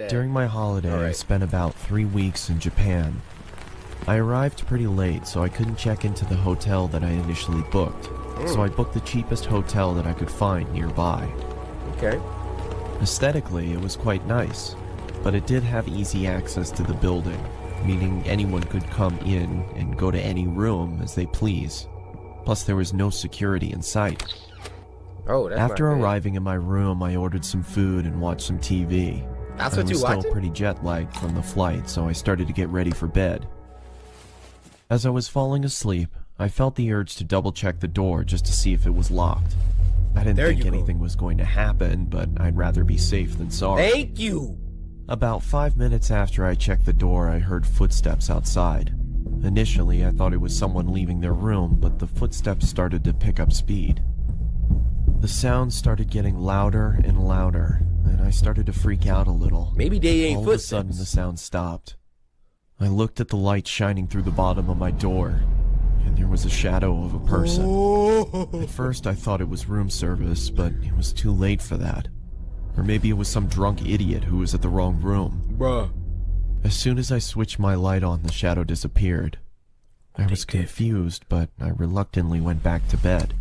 During my holiday, I spent about 3 weeks in Japan. I arrived pretty late, so I couldn't check into the hotel that I initially booked. So I booked the cheapest hotel that I could find nearby. Okay. Aesthetically, it was quite nice, but it did have easy access to the building, meaning anyone could come in and go to any room as they please. Plus, there was no security in sight. Oh, that's After not bad. arriving in my room, I ordered some food and watched some TV. That's I what you was still watching? pretty jet-lagged from the flight, so I started to get ready for bed. As I was falling asleep, I felt the urge to double-check the door just to see if it was locked. I didn't think anything was going to happen, but I'd rather be safe than sorry. Thank you! About 5 minutes after I checked the door, I heard footsteps outside. Initially, I thought it was someone leaving their room, but the footsteps started to pick up speed. The sounds started getting louder and louder, and I started to freak out a little. Maybe they ain't All footsteps. of a sudden, the sound stopped. I looked at the light shining through the bottom of my door, and there was a shadow of a person. At first, I thought it was room service, but it was too late for that. Or maybe it was some drunk idiot who was at the wrong room. Bruh. As soon as I switched my light on, the shadow disappeared. I was confused, but I reluctantly went back to bed.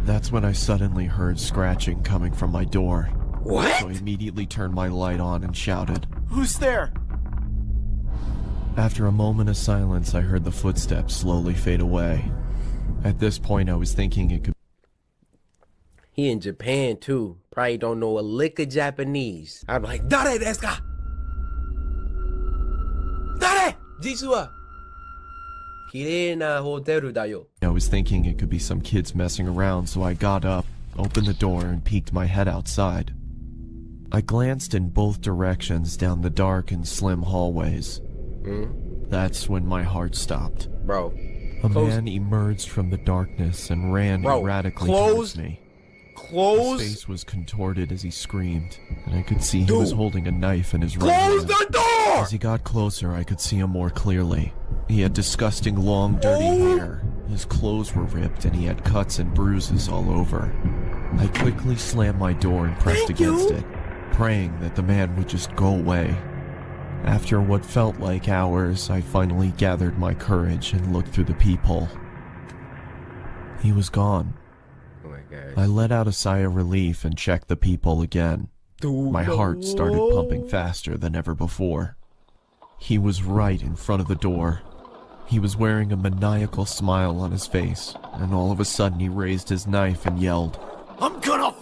That's when I suddenly heard scratching coming from my door. What? So I immediately turned my light on and shouted, Who's there? After a moment of silence, I heard the footsteps slowly fade away. At this point, I was thinking it could... He in Japan too. Probably don't know a lick of Japanese. I'm like, Dare desu ka? Dare! Jitsu wa kirei na hoteru da yo. I was thinking it could be some kids messing around, so I got up, opened the door, and peeked my head outside. I glanced in both directions down the dark and slim hallways. That's when my heart stopped. Bro. A man emerged from the darkness and ran erratically towards me. His face was contorted as he screamed, and I could see he was holding a knife in his right hand. Close the door! As he got closer, I could see him more clearly. He had disgusting long, dirty hair. His clothes were ripped, and he had cuts and bruises all over. I quickly slammed my door and pressed against it, praying that the man would just go away. After what felt like hours, I finally gathered my courage and looked through the peephole. He was gone. Oh my god. I let out a sigh of relief and checked the peephole again. My heart started pumping faster than ever before. He was right in front of the door. He was wearing a maniacal smile on his face, and all of a sudden he raised his knife and yelled, I'm gonna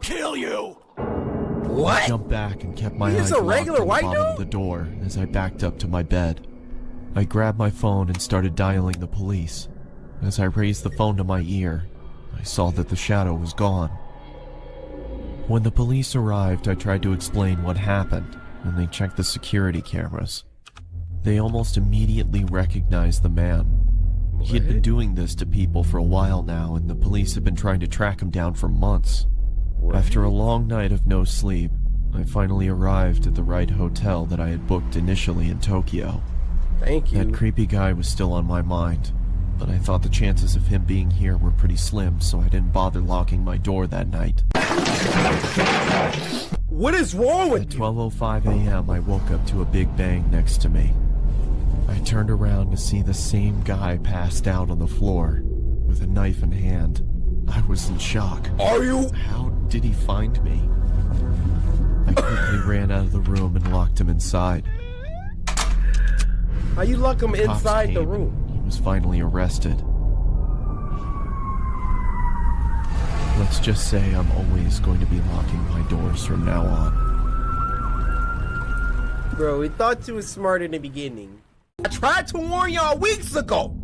kill you! What? I jumped back and kept my eyes a locked regular on the white bottom of dude? the door as I backed up to my bed. I grabbed my phone and started dialing the police. As I raised the phone to my ear, I saw that the shadow was gone. When the police arrived, I tried to explain what happened, and they checked the security cameras. They almost immediately recognized the man. He had been doing this to people for a while now, and the police had been trying to track him down for months. After a long night of no sleep, I finally arrived at the right hotel that I had booked initially in Tokyo. Thank you. That creepy guy was still on my mind, but I thought the chances of him being here were pretty slim, so I didn't bother locking my door that night. What is wrong with At you? 12:05 a.m., I woke up to a big bang next to me. I turned around to see the same guy passed out on the floor, with a knife in hand. I was in shock. Are you? How did he find me? I quickly ran out of the room and locked him inside. How you lock him Cops inside the came room? and he was finally arrested. Let's just say I'm always going to be locking my doors from now on. Bro, we thought you was smart in the beginning. I tried to warn y'all weeks ago.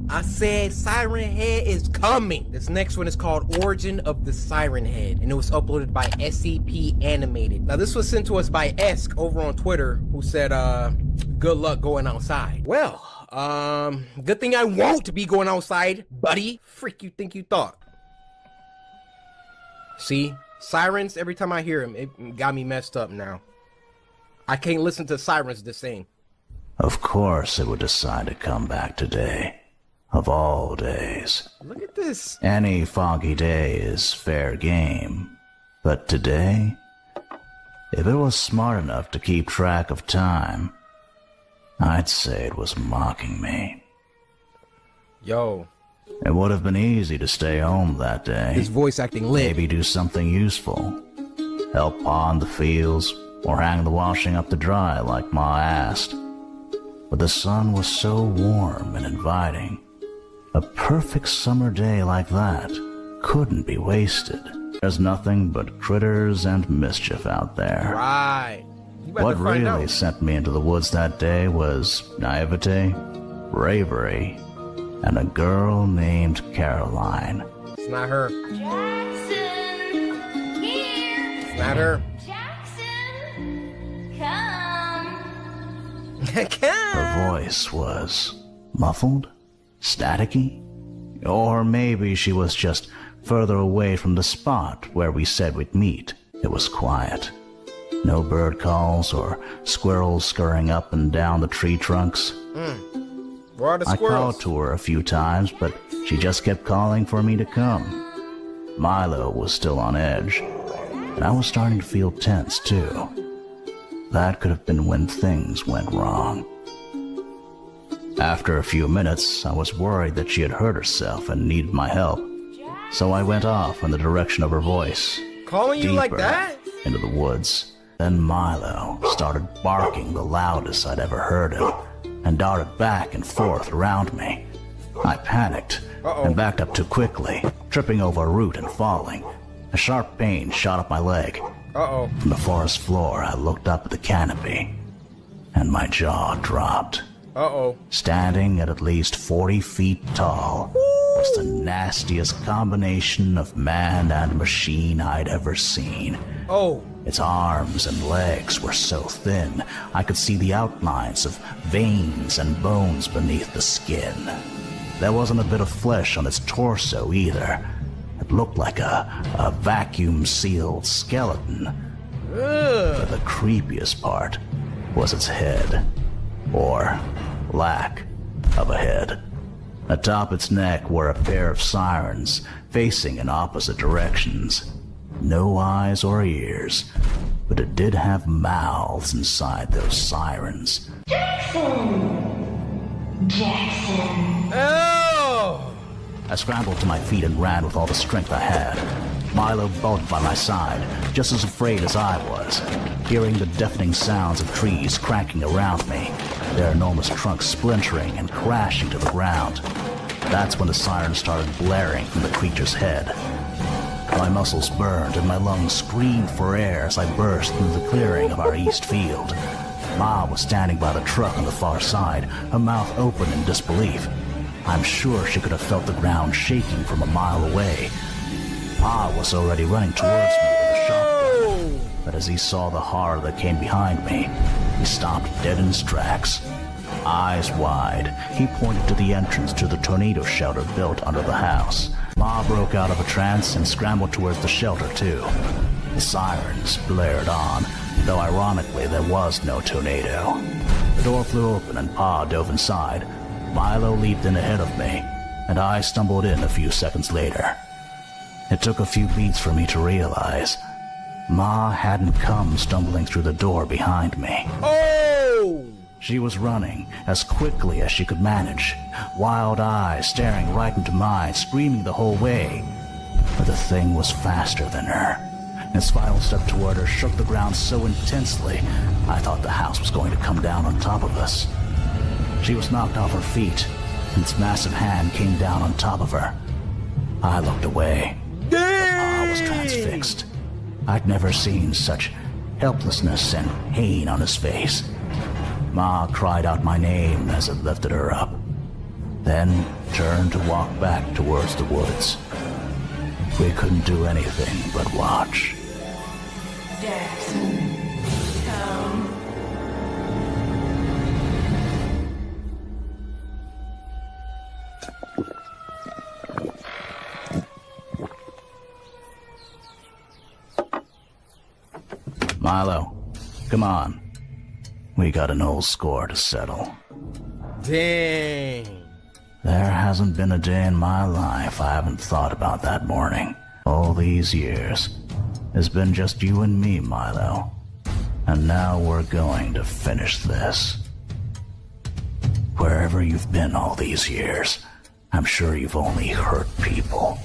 I said Siren Head is coming. This next one is called Origin of the Siren Head, and it was uploaded by SCP Animated. Now this was sent to us by Esk over on Twitter, who said, good luck going outside. Well, good thing I won't be going outside, buddy. Freak you think you thought. See, sirens, every time I hear them, it got me messed up now. I can't listen to sirens the same. Of course it would decide to come back today. Of all days. Look at this. Any foggy day is fair game. But today, If it was smart enough to keep track of time, I'd say it was mocking me. Yo. It would have been easy to stay home that day. His voice acting lit. Maybe do something useful. Help pawn the fields, or hang the washing up to dry like Ma asked. But the sun was so warm and inviting. A perfect summer day like that couldn't be wasted. There's nothing but critters and mischief out there. Right. What really sent me into the woods that day was naivete, bravery, and a girl named Caroline. It's not her. Jackson, here. It's not her. Jackson, come. Her voice was muffled, staticky, or maybe she was just further away from the spot where we said we'd meet. It was quiet. No bird calls or squirrels scurrying up and down the tree trunks. Where are the I squirrels? called to her a few times, but she just kept calling for me to come. Milo was still on edge, and I was starting to feel tense too. That could have been when things went wrong. After a few minutes, I was worried that she had hurt herself and needed my help, so I went off in the direction of her voice. Calling you like deeper that? into the woods. Then Milo started barking the loudest I'd ever heard him, and darted back and forth around me. I panicked and backed up too quickly, tripping over a root and falling. A sharp pain shot up my leg. Uh-oh. From the forest floor, I looked up at the canopy, and my jaw dropped. Uh-oh. Standing at least 40 feet tall was the nastiest combination of man and machine I'd ever seen. Oh. Its arms and legs were so thin, I could see the outlines of veins and bones beneath the skin. There wasn't a bit of flesh on its torso either. It looked like a vacuum-sealed skeleton. But the creepiest part was its head, or lack of a head. Atop its neck were a pair of sirens facing in opposite directions. No eyes or ears, but it did have mouths inside those sirens. Jackson. Oh! I scrambled to my feet and ran with all the strength I had. Milo bulked by my side, just as afraid as I was, hearing the deafening sounds of trees cracking around me, their enormous trunks splintering and crashing to the ground. That's when the sirens started blaring from the creature's head. My muscles burned and my lungs screamed for air as I burst into the clearing of our east field. Ma was standing by the truck on the far side, her mouth open in disbelief. I'm sure she could have felt the ground shaking from a mile away. Pa was already running towards me with a shotgun, but as he saw the horror that came behind me, he stopped dead in his tracks. Eyes wide, he pointed to the entrance to the tornado shelter built under the house. Ma broke out of a trance and scrambled towards the shelter too. The sirens blared on, though ironically there was no tornado. The door flew open and Pa dove inside. Milo leaped in ahead of me, and I stumbled in a few seconds later. It took a few beats for me to realize Ma hadn't come stumbling through the door behind me. Oh! She was running as quickly as she could manage, wild eyes staring right into mine, screaming the whole way. But the thing was faster than her. Its final step toward her shook the ground so intensely, I thought the house was going to come down on top of us. She was knocked off her feet, and its massive hand came down on top of her. I looked away. Pa was transfixed. I'd never seen such helplessness and pain on his face. Ma cried out my name as it lifted her up, then turned to walk back towards the woods. We couldn't do anything but watch. Jackson, come. Milo, come on. We got an old score to settle. Dang. There hasn't been a day in my life I haven't thought about that morning. All these years. It's been just you and me, Milo. And now we're going to finish this. Wherever you've been all these years, I'm sure you've only hurt people,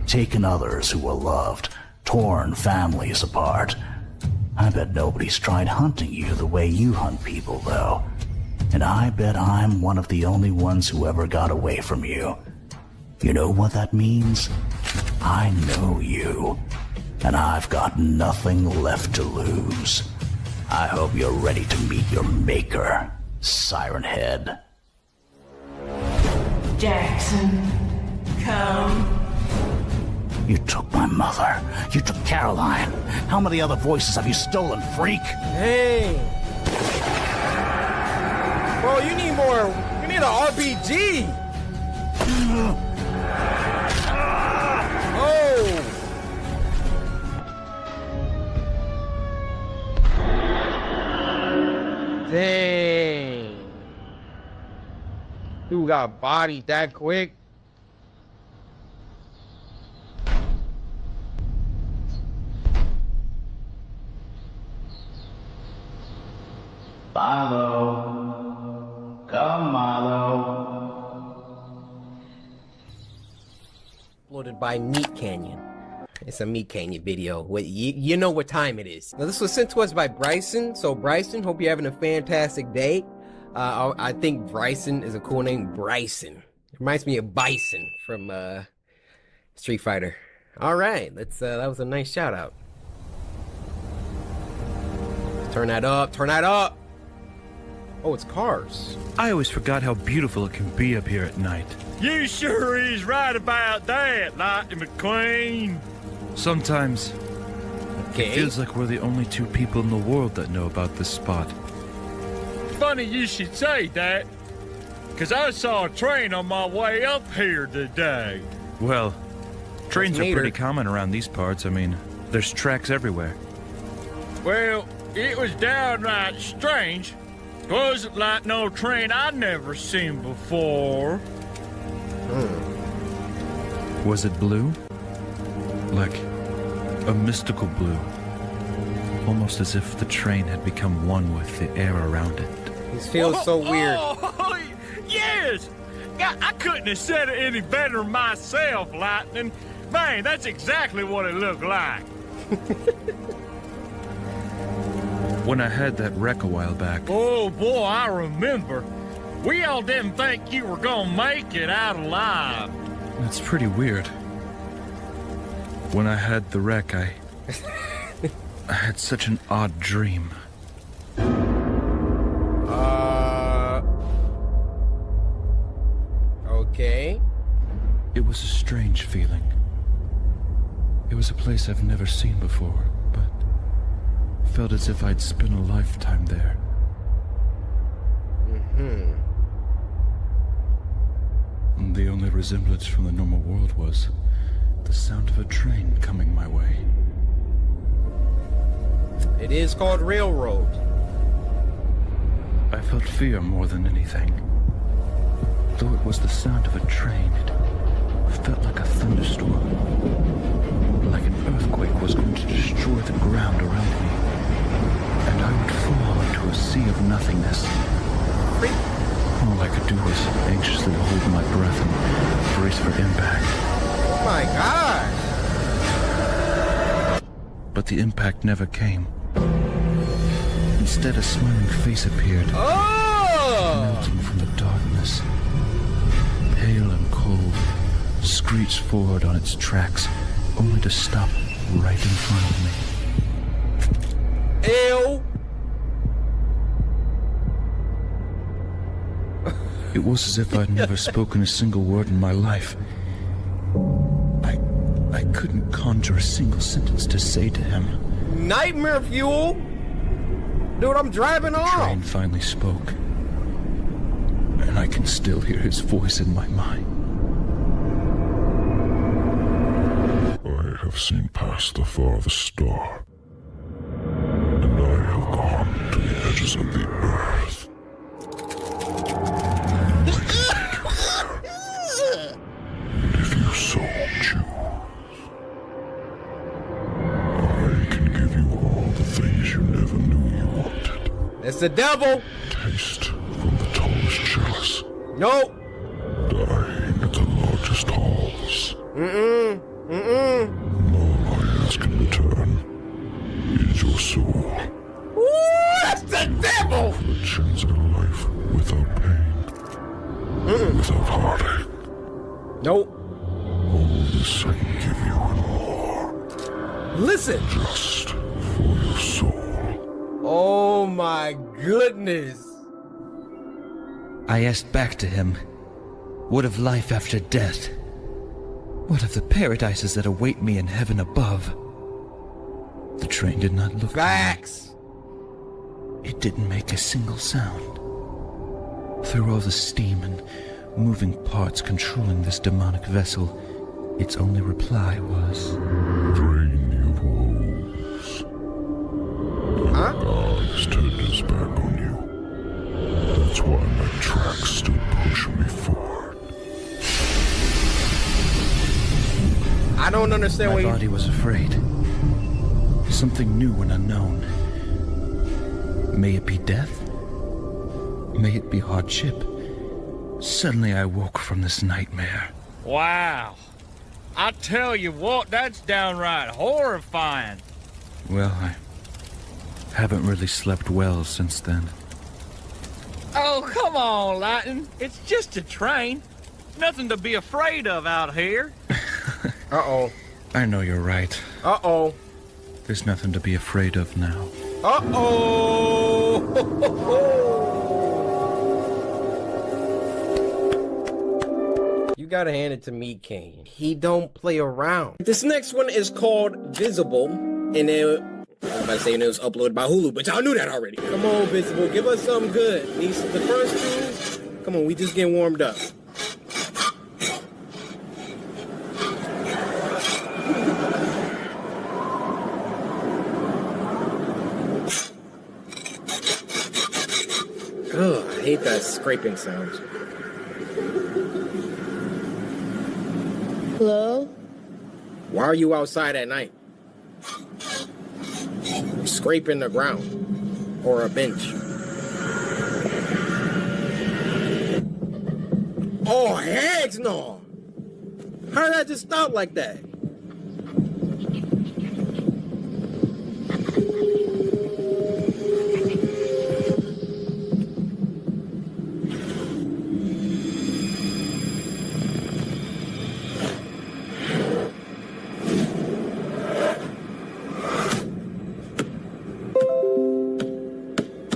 taken others who were loved, torn families apart. I bet nobody's tried hunting you the way you hunt people, though. And I bet I'm one of the only ones who ever got away from you. You know what that means? I know you, and I've got nothing left to lose. I hope you're ready to meet your maker, Siren Head. Jackson, come. You took my mother. You took Caroline. How many other voices have you stolen, freak? Hey. Bro, you need more. You need an RPG. Oh. Dang. Who got bodied that quick? Milo. Come, Milo. Uploaded by Meat Canyon. It's a Meat Canyon video. You know what time it is. Now, this was sent to us by Bryson. So, Bryson, hope you're having a fantastic day. I think Bryson is a cool name. Bryson. It reminds me of Bison from Street Fighter. All right, let's. That was a nice shout out. Turn that up. Turn that up. Oh, it's cars. I always forgot how beautiful it can be up here at night. You sure is right about that, Lightning McQueen. Sometimes Okay. it feels like we're the only two people in the world that know about this spot. Funny you should say that, because I saw a train on my way up here today. Well, trains are later. pretty common around these parts. I mean, there's tracks everywhere. Well, it was downright strange. Wasn't like no train I'd never seen before. Was it blue? Like a mystical blue. Almost as if the train had become one with the air around it. This feels so weird. Oh, yes! I couldn't have said it any better myself, Lightning. Man, that's exactly what it looked like. When I had that wreck a while back, Oh, boy, I remember. We all didn't think you were gonna make it out alive. it's pretty weird. When I had the wreck, I had such an odd dream. Okay. It was a strange feeling. It was a place I've never seen before, but felt as if I'd spent a lifetime there. And the only resemblance from the normal world was the sound of a train coming my way. It is called Railroad. I felt fear more than anything. Though it was the sound of a train, it felt like a thunderstorm. Like an earthquake was going to destroy the ground around me. And I would fall into a sea of nothingness. All I could do was anxiously hold my breath and brace for impact. Oh my god. But the impact never came. Instead, a smiling face appeared, Oh! emerging from the darkness. Pale and cold, screeched forward on its tracks, only to stop right in front of me. Ew. It was as if I'd never spoken a single word in my life. I couldn't conjure a single sentence to say to him. Nightmare fuel. Dude, I'm driving The train off. finally spoke, and I can still hear his voice in my mind. I have seen past the farthest star, and I have gone to the edges of the earth. If you so choose, I can give you all the things you never knew you wanted. It's the devil. Taste from the tallest chalice. Nope. Dying at the largest halls. Mm-mm. All I ask in return is your soul. Ooh, that's the devil. For a chance at a life without pain. Without heartache. Nope. All this I can give you and more. Listen. Just for your soul. Oh my goodness. I asked back to him, what of life after death? What of the paradises that await me in heaven above? The train did not look at me. Facts. It didn't make a single sound. Through all the steam and moving parts controlling this demonic vessel, its only reply was... Drain of woes. Huh? God has turned his back on you. That's why my tracks still push me forward. I don't understand My what you... body was afraid. Something new and unknown. May it be death? May it be hardship? Suddenly I woke from this nightmare. Wow. I tell you what, that's downright horrifying. Well, I haven't really slept well since then. Oh, come on, Lightning. It's just a train. Nothing to be afraid of out here. Uh-oh. I know you're right. Uh-oh. There's nothing to be afraid of now. Uh-oh. You gotta hand it to me, King. He don't play around. This next one is called Visible, and then I was about to say it was uploaded by Hulu, but y'all knew that already. Come on, Visible, give us something good. The first two, come on, we just getting warmed up. Ugh, I hate that scraping sound. Hello? Why are you outside at night? Scraping the ground. Or a bench. Oh, heck no! How did I just stop like that?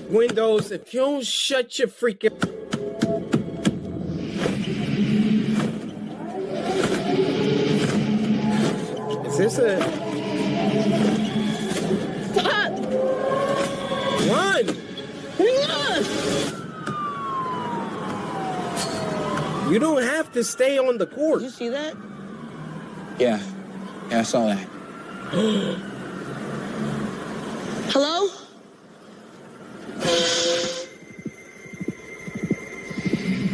Windows, if you don't shut your freaking... Is this a... Run! You don't have to stay on the course. Did you see that? Yeah, I saw that. Hello?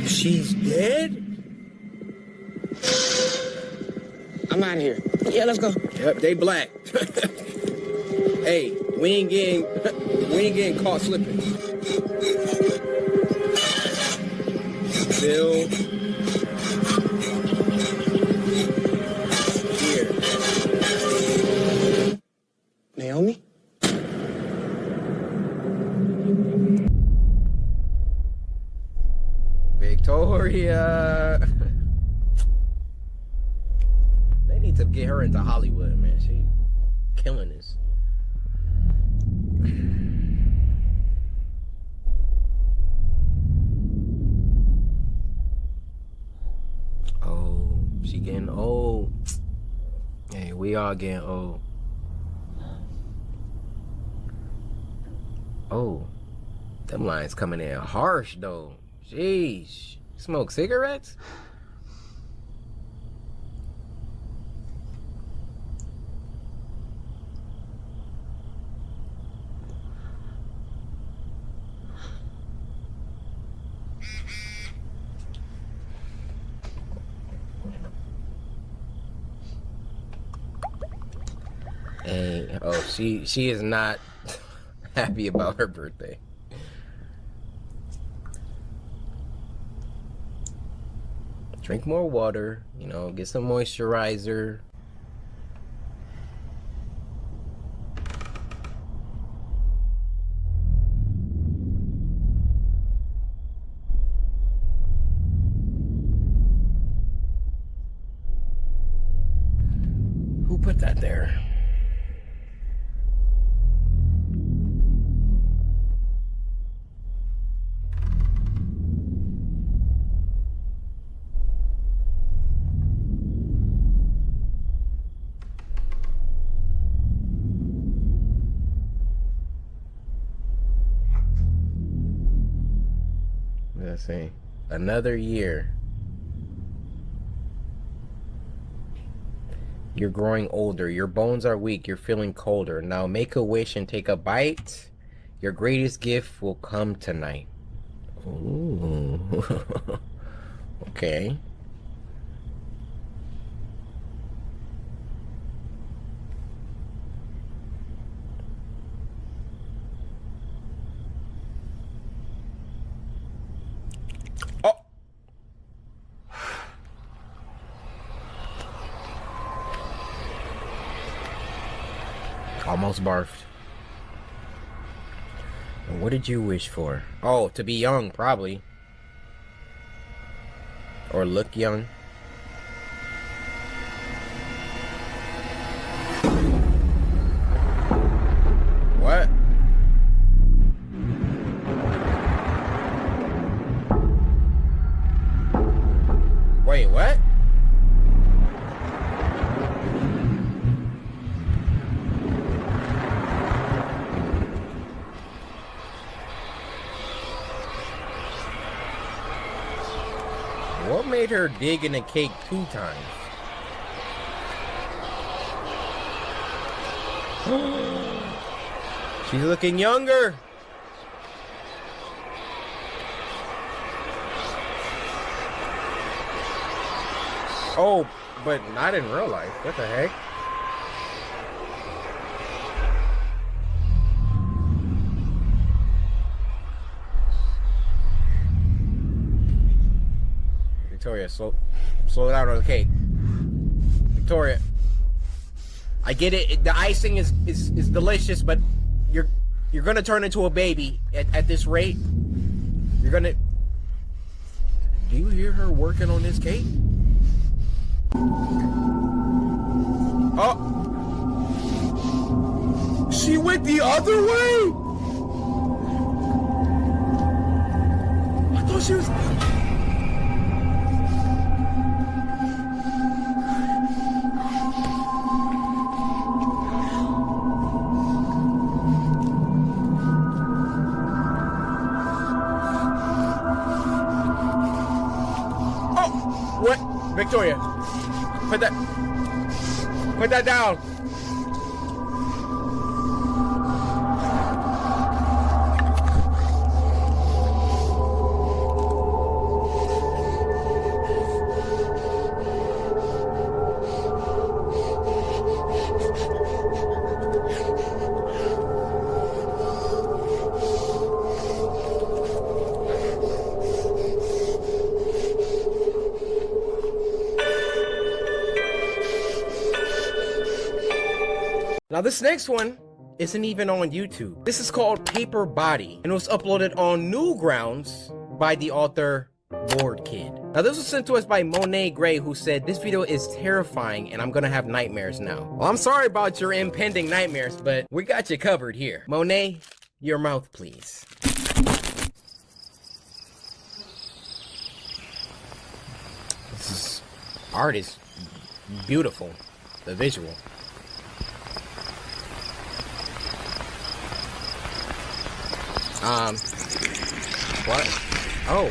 She's dead? I'm out of here. Yeah, let's go. Yep, they black. Hey, we ain't getting caught slipping. Still here. Naomi? Victoria. They need to get her into Hollywood, man. She killing this. Oh, she getting old. Hey, we all getting old. Oh, them lines coming in harsh though. Jeez, smoke cigarettes? Hey, oh, she is not happy about her birthday. Drink more water, you know, get some moisturizer. Who put that there? Let's see. Another year. You're growing older. Your bones are weak. You're feeling colder. Now make a wish and take a bite. Your greatest gift will come tonight. Ooh. Okay. Almost barfed. And what did you wish for? Oh, to be young, probably. Or look young. What? Wait, what? What made her dig in the cake 2 times? She's looking younger. Oh, but not in real life. What the heck? Victoria, slow down on the cake. Victoria, I get it. The icing is delicious, but you're gonna turn into a baby at this rate. You're gonna. Do you hear her working on this cake? Oh, she went the other way. I thought she was. What? Victoria, put that down. Now this next one isn't even on YouTube. This is called Paper Body, and it was uploaded on Newgrounds by the author Bored Kid. Now this was sent to us by Monet Gray, who said, "This video is terrifying and I'm gonna have nightmares now." Well, I'm sorry about your impending nightmares, but we got you covered here. Monet, your mouth please. Art is beautiful. The visual. What? Oh.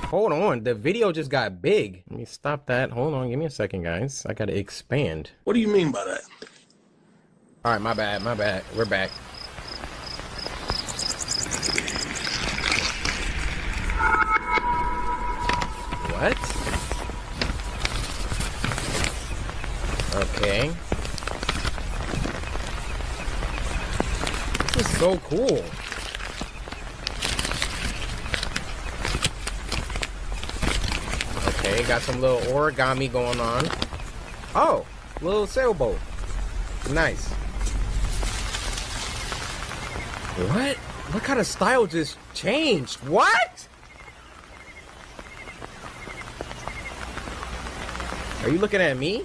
Hold on. The video just got big. Let me stop that. Hold on. Give me a second, guys. I gotta expand. What do you mean by that? Alright, my bad. We're back. What? Okay. This is so cool. Okay, got some little origami going on. Oh, little sailboat. Nice. What? What kind of style just changed? What? Are you looking at me?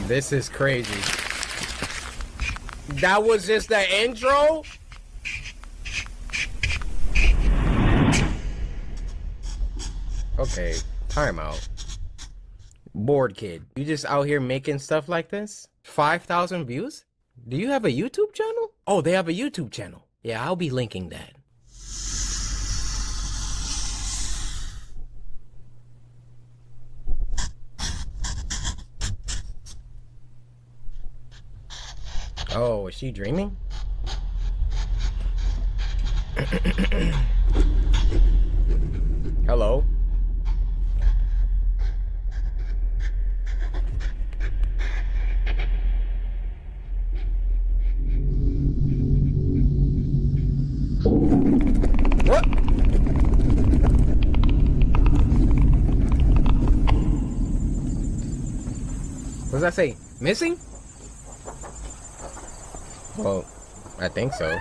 This is crazy. That was just the intro? Okay, time out. Bored kid. You just out here making stuff like this? 5,000 views? Do you have a YouTube channel? Oh, they have a YouTube channel. Yeah, I'll be linking that. Oh, is she dreaming? Hello? What? What does that say? Missing? Well, I think so.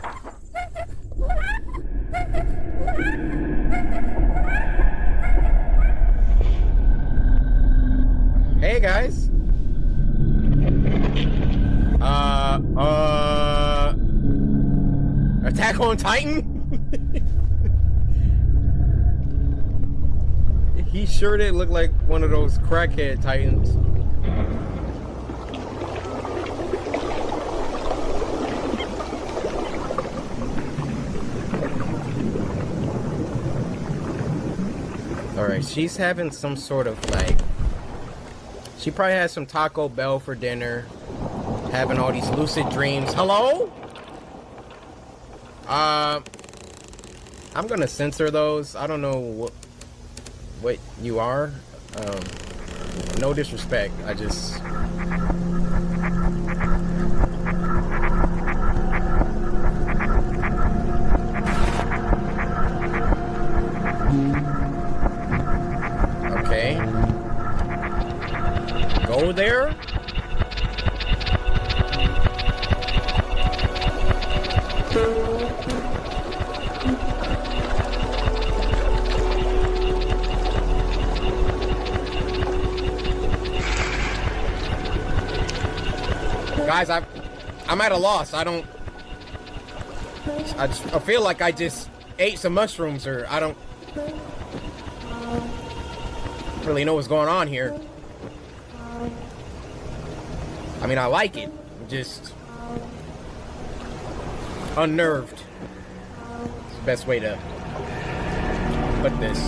Hey guys. Attack on Titan? He sure did look like one of those crackhead Titans. Alright, she's having some sort of like... She probably has some Taco Bell for dinner. Having all these lucid dreams. Hello? I'm gonna censor those. I don't know what you are. No disrespect. I just... Okay. Go there. Guys, I'm at a loss. I feel like I just ate some mushrooms, or I don't really know what's going on here. I mean, I like it. I'm just unnerved. It's the best way to put this.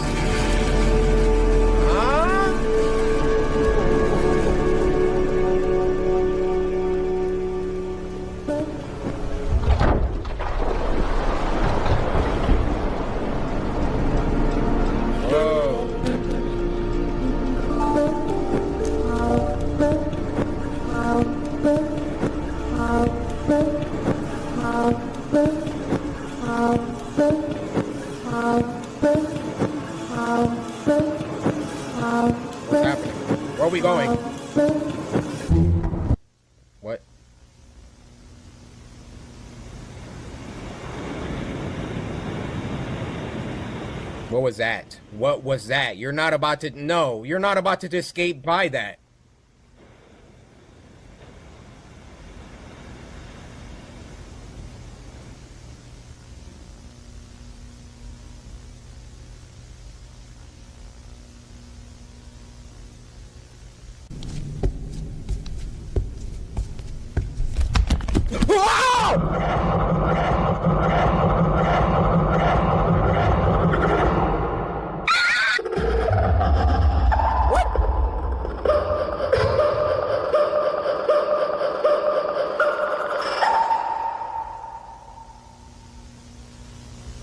What's happening? Where are we going? What? What was that? What was that? You're not about to... No, you're not about to escape by that.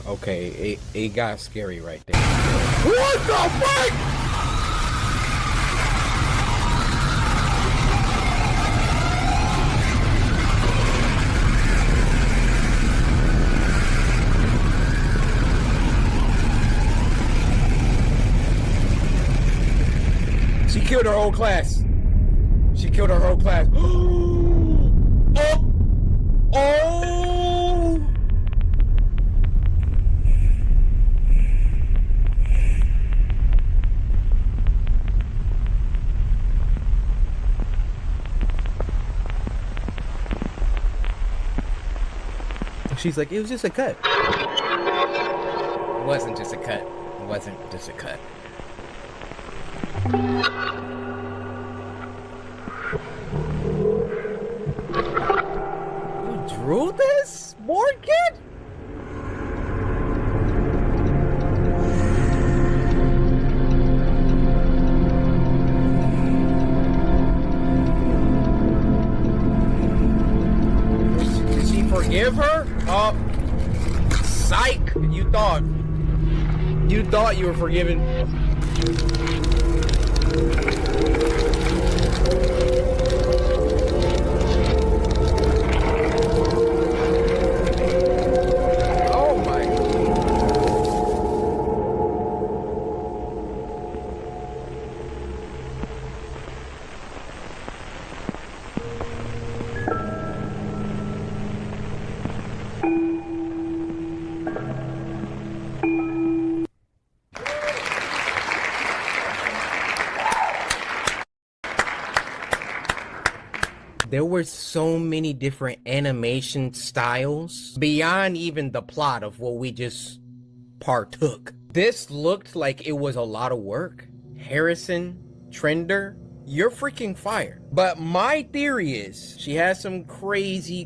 Okay, it got scary right there. What the fuck? killed her whole class. She killed her whole class. Oh! Oh! She's like, it was just a cut. It wasn't just a cut. It wasn't just a cut. You drew this, board kid? Did she forgive her? Oh, psych! You thought you were forgiven. Oh my. There were so many different animation styles beyond even the plot of what we just partook. This looked like it was a lot of work. Harrison, Trender, you're freaking fire. But my theory is she has some crazy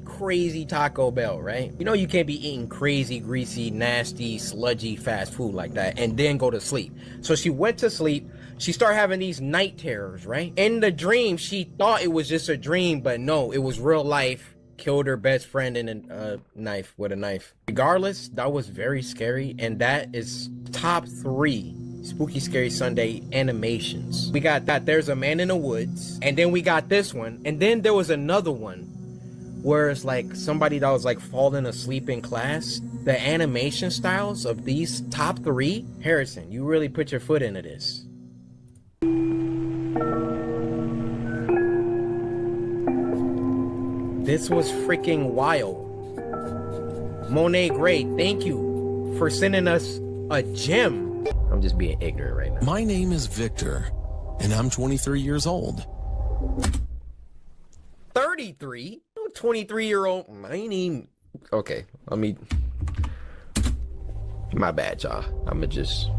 Taco Bell, right? You know you can't be eating crazy, greasy, nasty, sludgy fast food like that and then go to sleep. So she went to sleep. She started having these night terrors, right? In the dream, she thought it was just a dream, but no, it was real life. Killed her best friend in a knife with a knife. Regardless, that was very scary, and that is top 3 Spooky Scary Sunday animations. We got that There's a Man in the Woods, and then we got this one, and then there was another one where it's like somebody that was like falling asleep in class. The animation styles of these top 3, Harrison, you really put your foot into this. This was freaking wild. Monet Gray, thank you for sending us a gem. I'm just being ignorant right now. My name is Victor, and I'm 23 years old. 33? No, 23-year-old. My name... Okay, let me... My bad, y'all. I'ma just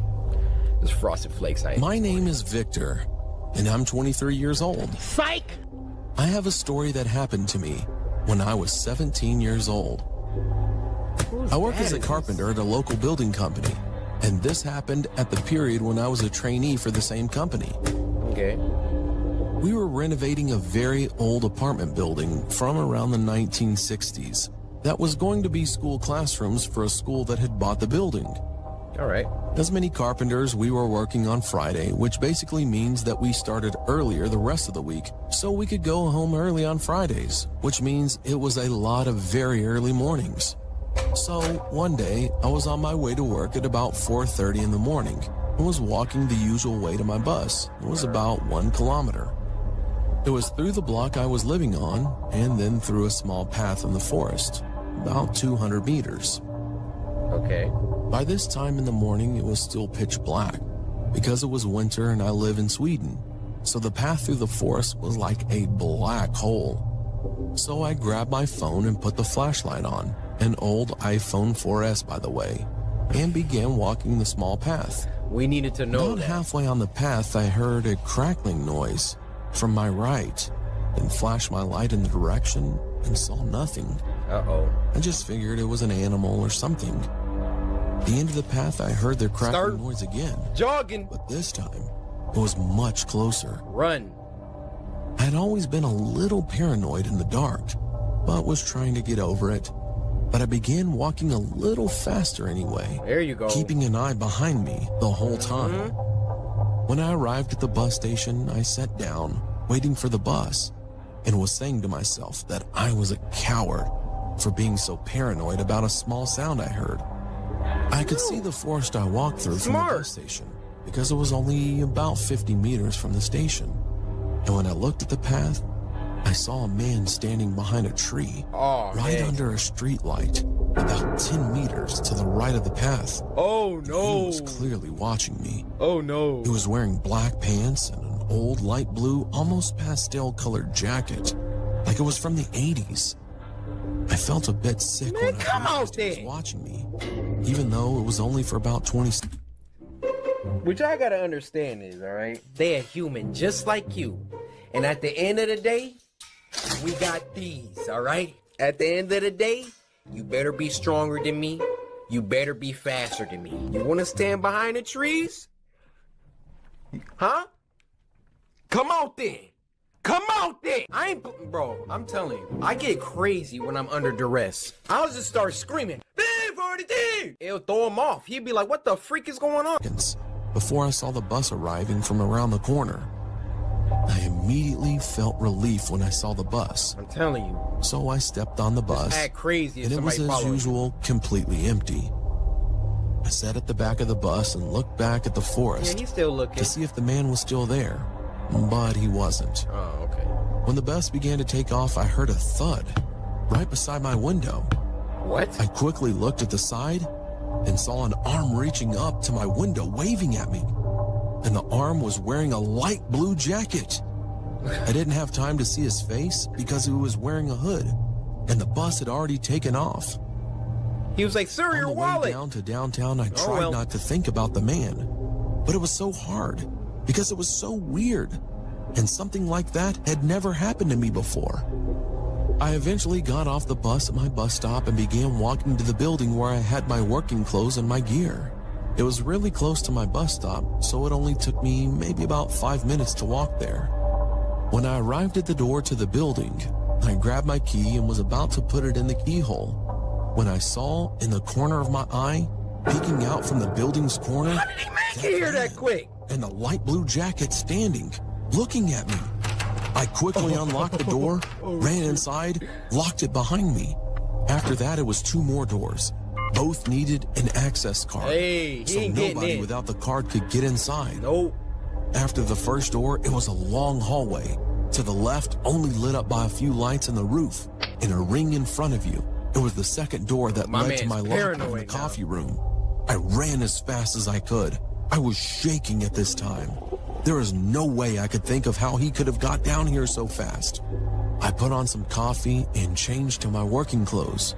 Frosted Flakes. My name is Victor, and I'm 23 years old. Psych! I have a story that happened to me when I was 17 years old. I work as a carpenter at a local building company, and this happened at the period when I was a trainee for the same company. Okay. We were renovating a very old apartment building from around the 1960s that was going to be school classrooms for a school that had bought the building. All right. As many carpenters, we were working on Friday, which basically means that we started earlier the rest of the week, so we could go home early on Fridays, which means it was a lot of very early mornings. So one day, I was on my way to work at about 4:30 in the morning and was walking the usual way to my bus. It was about 1 kilometer. It was through the block I was living on and then through a small path in the forest, about 200 meters. Okay. By this time in the morning, it was still pitch black because it was winter and I live in Sweden. So the path through the forest was like a black hole. So I grabbed my phone and put the flashlight on, an old iPhone 4S by the way, and began walking the small path. We needed to know About halfway on the path, I heard a crackling noise from my right, then flashed my light in the direction and saw nothing. Uh-oh. I just figured it was an animal or something. At the end of the path, I heard the crackling noise again. Jogging. But this time, it was much closer. Run. I had always been a little paranoid in the dark, but was trying to get over it. But I began walking a little faster anyway. There you go. Keeping an eye behind me the whole time. When I arrived at the bus station, I sat down, waiting for the bus, and was saying to myself that I was a coward for being so paranoid about a small sound I heard. I could see the forest I walked through from the bus station, because it was only about 50 meters from the station. And when I looked at the path, I saw a man standing behind a tree, right under a street light, about 10 meters to the right of the path. Oh no. He was clearly watching me. Oh no. He was wearing black pants and an old light blue, almost pastel colored jacket, like it was from the 80s. I felt a bit sick when I realized he was watching me, even though it was only for about 20 seconds. What y'all gotta understand is, alright, they're human just like you. And at the end of the day, we got these, alright? At the end of the day, you better be stronger than me. You better be faster than me. You wanna stand behind the trees? Huh? Come out then. Come out then. I ain't, bro, I'm telling you, I get crazy when I'm under duress. I'll just start screaming, B-40D! It'll throw him off. He'd be like, what the freak is going on? Before I saw the bus arriving from around the corner. I immediately felt relief when I saw the bus. I'm telling you. So I stepped on the bus, act crazy if and it was somebody as followed usual, completely empty. I sat at the back of the bus and looked back at the forest Yeah, he's still looking. to see if the man was still there, but he wasn't. Oh, okay. When the bus began to take off, I heard a thud right beside my window. What? I quickly looked at the side and saw an arm reaching up to my window, waving at me. And the arm was wearing a light blue jacket. I didn't have time to see his face because he was wearing a hood, and the bus had already taken off. He was like, sir, your wallet. On the way down to downtown, I tried not to think about the man, but it was so hard because it was so weird, and something like that had never happened to me before. I eventually got off the bus at my bus stop and began walking to the building where I had my working clothes and my gear. It was really close to my bus stop, so it only took me maybe about 5 minutes to walk there. When I arrived at the door to the building, I grabbed my key and was about to put it in the keyhole when I saw in the corner of my eye, peeking out from the building's corner, How did he make it here that quick? and the light blue jacket standing, looking at me. I quickly unlocked the door, ran inside, locked it behind me. After that, it was 2 more doors. Both needed an access card, Hey, he so ain't getting nobody in. without the card could get inside. Nope. After the first door, it was a long hallway. To the left, only lit up by a few lights in the roof, and a ring in front of you. It was the second door that My led to man's my locker in the paranoid now. coffee room. I ran as fast as I could. I was shaking at this time. There is no way I could think of how he could have got down here so fast. I put on some coffee and changed to my working clothes.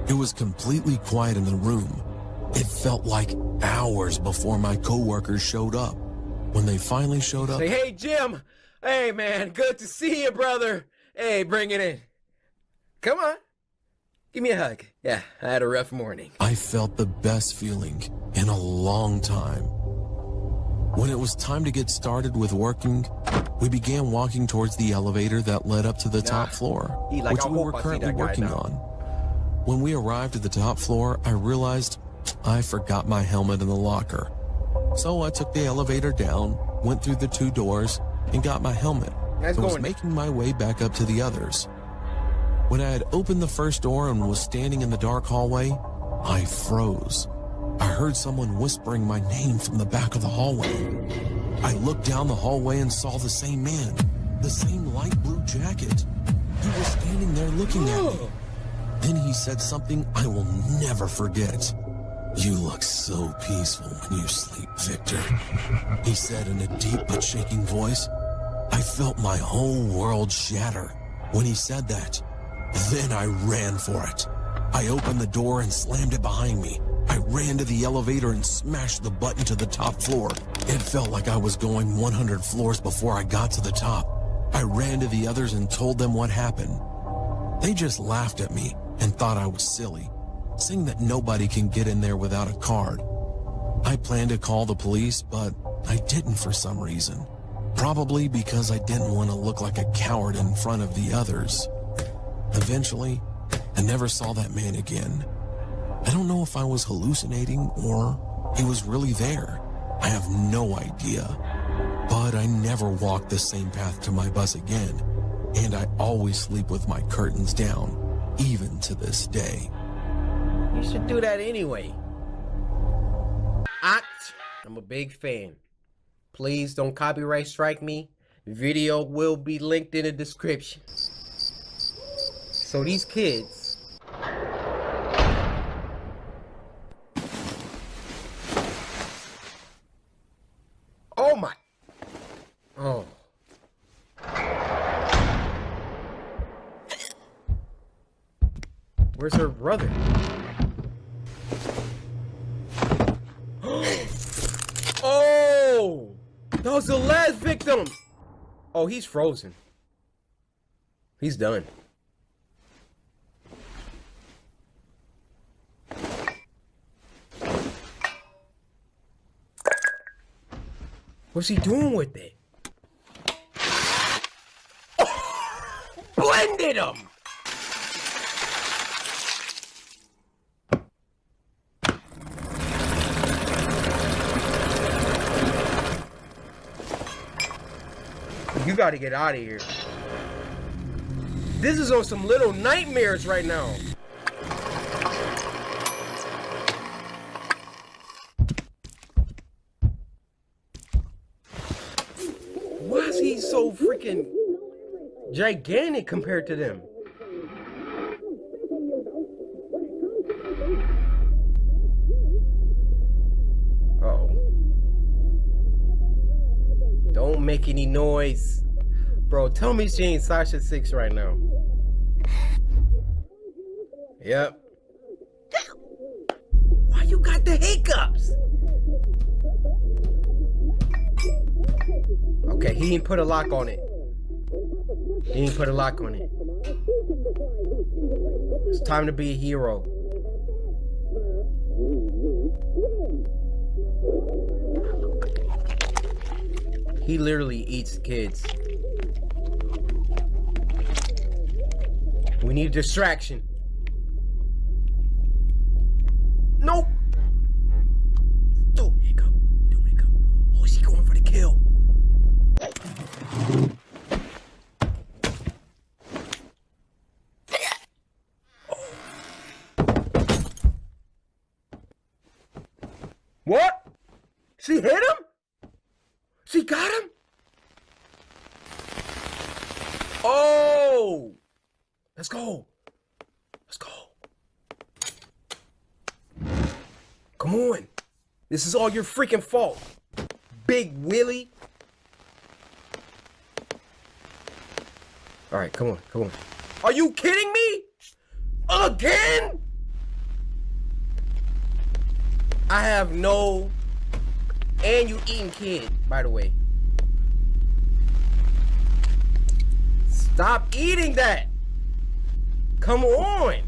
It was completely quiet in the room. It felt like hours before my coworkers showed up. When they finally showed up, Say, hey, Jim. Hey, man. Good to see you, brother. Hey, bring it in. Come on. Give me a hug. Yeah, I had a rough morning. I felt the best feeling in a long time. When it was time to get started with working, we began walking towards the elevator that led up to the top floor, He like, which I we hope were I see currently that guy working now. on. When we arrived at the top floor, I realized I forgot my helmet in the locker. So I took the elevator down, went through the 2 doors, and got my helmet, Nice and was going. making my way back up to the others. When I had opened the first door and was standing in the dark hallway, I froze. I heard someone whispering my name from the back of the hallway. I looked down the hallway and saw the same man, the same light blue jacket. He was standing there looking at me. Then he said something I will never forget. "You look so peaceful when you sleep, Victor," he said in a deep but shaking voice. I felt my whole world shatter when he said that. Then I ran for it. I opened the door and slammed it behind me. I ran to the elevator and smashed the button to the top floor. It felt like I was going 100 floors before I got to the top. I ran to the others and told them what happened. They just laughed at me and thought I was silly, saying that nobody can get in there without a card. I planned to call the police, but I didn't for some reason. Probably because I didn't want to look like a coward in front of the others. Eventually, I never saw that man again. I don't know if I was hallucinating or he was really there. I have no idea. But I never walked the same path to my bus again, and I always sleep with my curtains down, even to this day. You should do that anyway. I'm a big fan. Please don't copyright strike me. Video will be linked in the description. So these kids. Oh my. Oh. Where's her brother? Oh! That was the last victim! Oh, he's frozen. He's done. What's he doing with it? Oh, blended him! You gotta get out of here. This is on some little nightmares right now. Why is he so freaking gigantic compared to them? Uh-oh. Don't make any noise. Bro, tell me she ain't Sasha 6 right now. Yep. Why you got the hiccups? Okay, he didn't put a lock on it. He didn't put a lock on it. It's time to be a hero. He literally eats kids. We need a distraction. Nope. Don't hiccup. Don't hiccup. Oh, is he going for the kill? What? She hit him? She got him? Oh! Let's go. Let's go. Come on. This is all your freaking fault, Big Willie. All right, come on, come on. Are you kidding me? Again? I have no... And you eating kid, by the way. Stop eating that. Come on.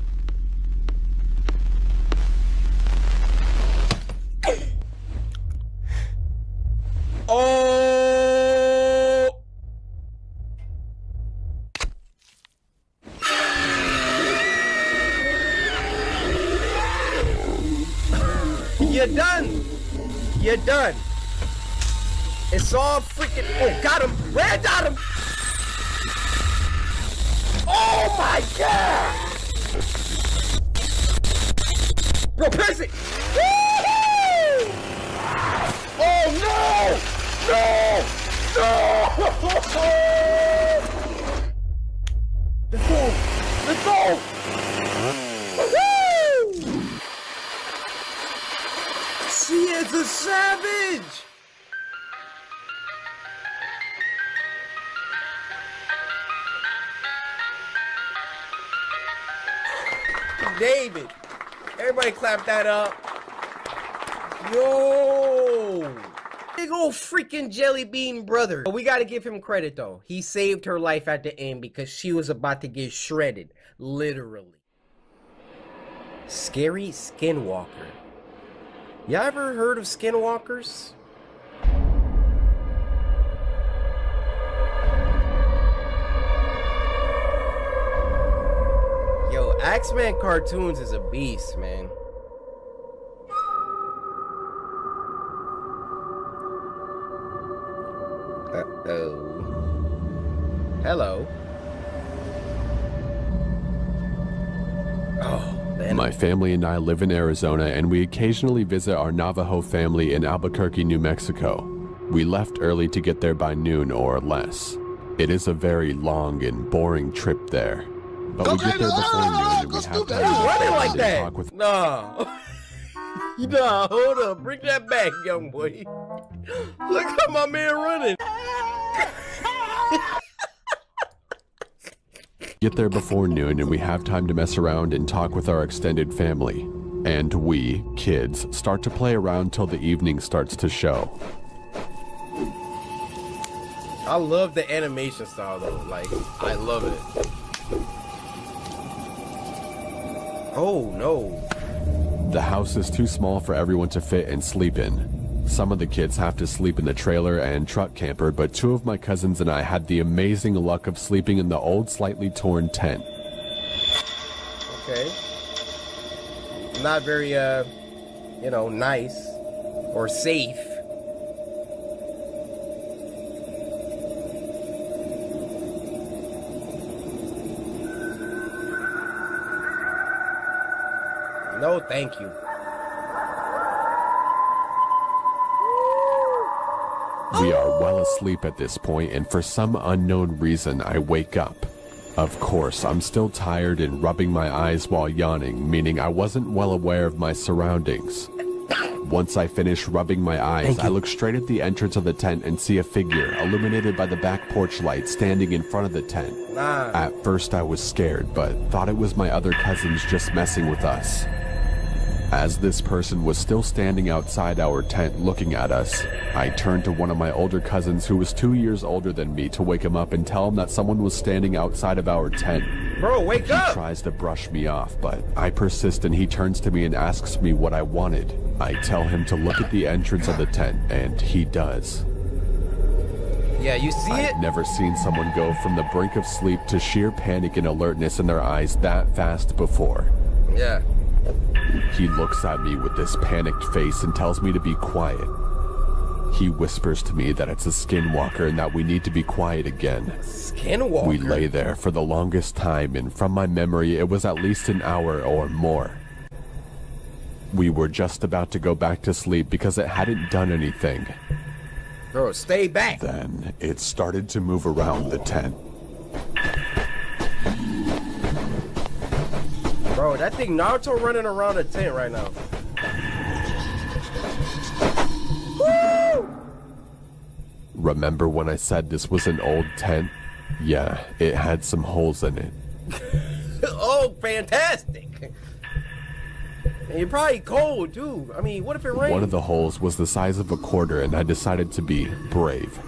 Oh. You're done. You're done. It's all freaking... Oh, got him. Red got him. Oh my God! Bro, press it! Woo-hoo! Oh no! No! No! Let's go! Let's go! Woo-hoo! She is a savage! David. Everybody clap that up. Yo. Big old freaking jelly bean brother. But we gotta give him credit though. He saved her life at the end because she was about to get shredded. Literally. Scary Skinwalker. Y'all ever heard of skinwalkers? Yo, X-Men Cartoons is a beast, man. Uh-oh. Hello. Oh, my family and I live in Arizona, and we occasionally visit our Navajo family in Albuquerque, New Mexico. We left early to get there by noon or less. It is a very long and boring trip there. But we get there before noon and we have time to running like and that. talk with... No. No, hold up. Bring that back, young boy. Look how my man running. Get there before noon and we have time to mess around and talk with our extended family. And we, kids, start to play around till the evening starts to show. I love the animation style though. Like, I love it. Oh no. The house is too small for everyone to fit and sleep in. Some of the kids have to sleep in the trailer and truck camper, but 2 of my cousins and I had the amazing luck of sleeping in the old, slightly torn tent. Okay. Not very, you know, nice or safe. No, thank you. We are well asleep at this point, and for some unknown reason, I wake up. Of course, I'm still tired and rubbing my eyes while yawning, meaning I wasn't well aware of my surroundings. Once I finish rubbing my eyes, I look straight at the entrance of the tent and see a figure illuminated by the back porch light standing in front of the tent. At first I was scared, but thought it was my other cousins just messing with us. As this person was still standing outside our tent looking at us, I turned to one of my older cousins who was 2 years older than me to wake him up and tell him that someone was standing outside of our tent. Bro, wake up! He tries to brush me off, but I persist and he turns to me and asks me what I wanted. I tell him to look at the entrance of the tent, and he does. Yeah, you see it? I've never seen someone go from the brink of sleep to sheer panic and alertness in their eyes that fast before. Yeah. He looks at me with this panicked face and tells me to be quiet. He whispers to me that it's a skinwalker and that we need to be quiet again. Skinwalker? We lay there for the longest time, and from my memory, it was at least an hour or more. We were just about to go back to sleep because it hadn't done anything. Bro, stay back. Then it started to move around the tent. Bro, that thing Naruto running around a tent right now. Woo! Remember when I said this was an old tent? Yeah, it had some holes in it. Oh, fantastic. And you're probably cold too. I mean, what if it rains? One of the holes was the size of a quarter, and I decided to be brave.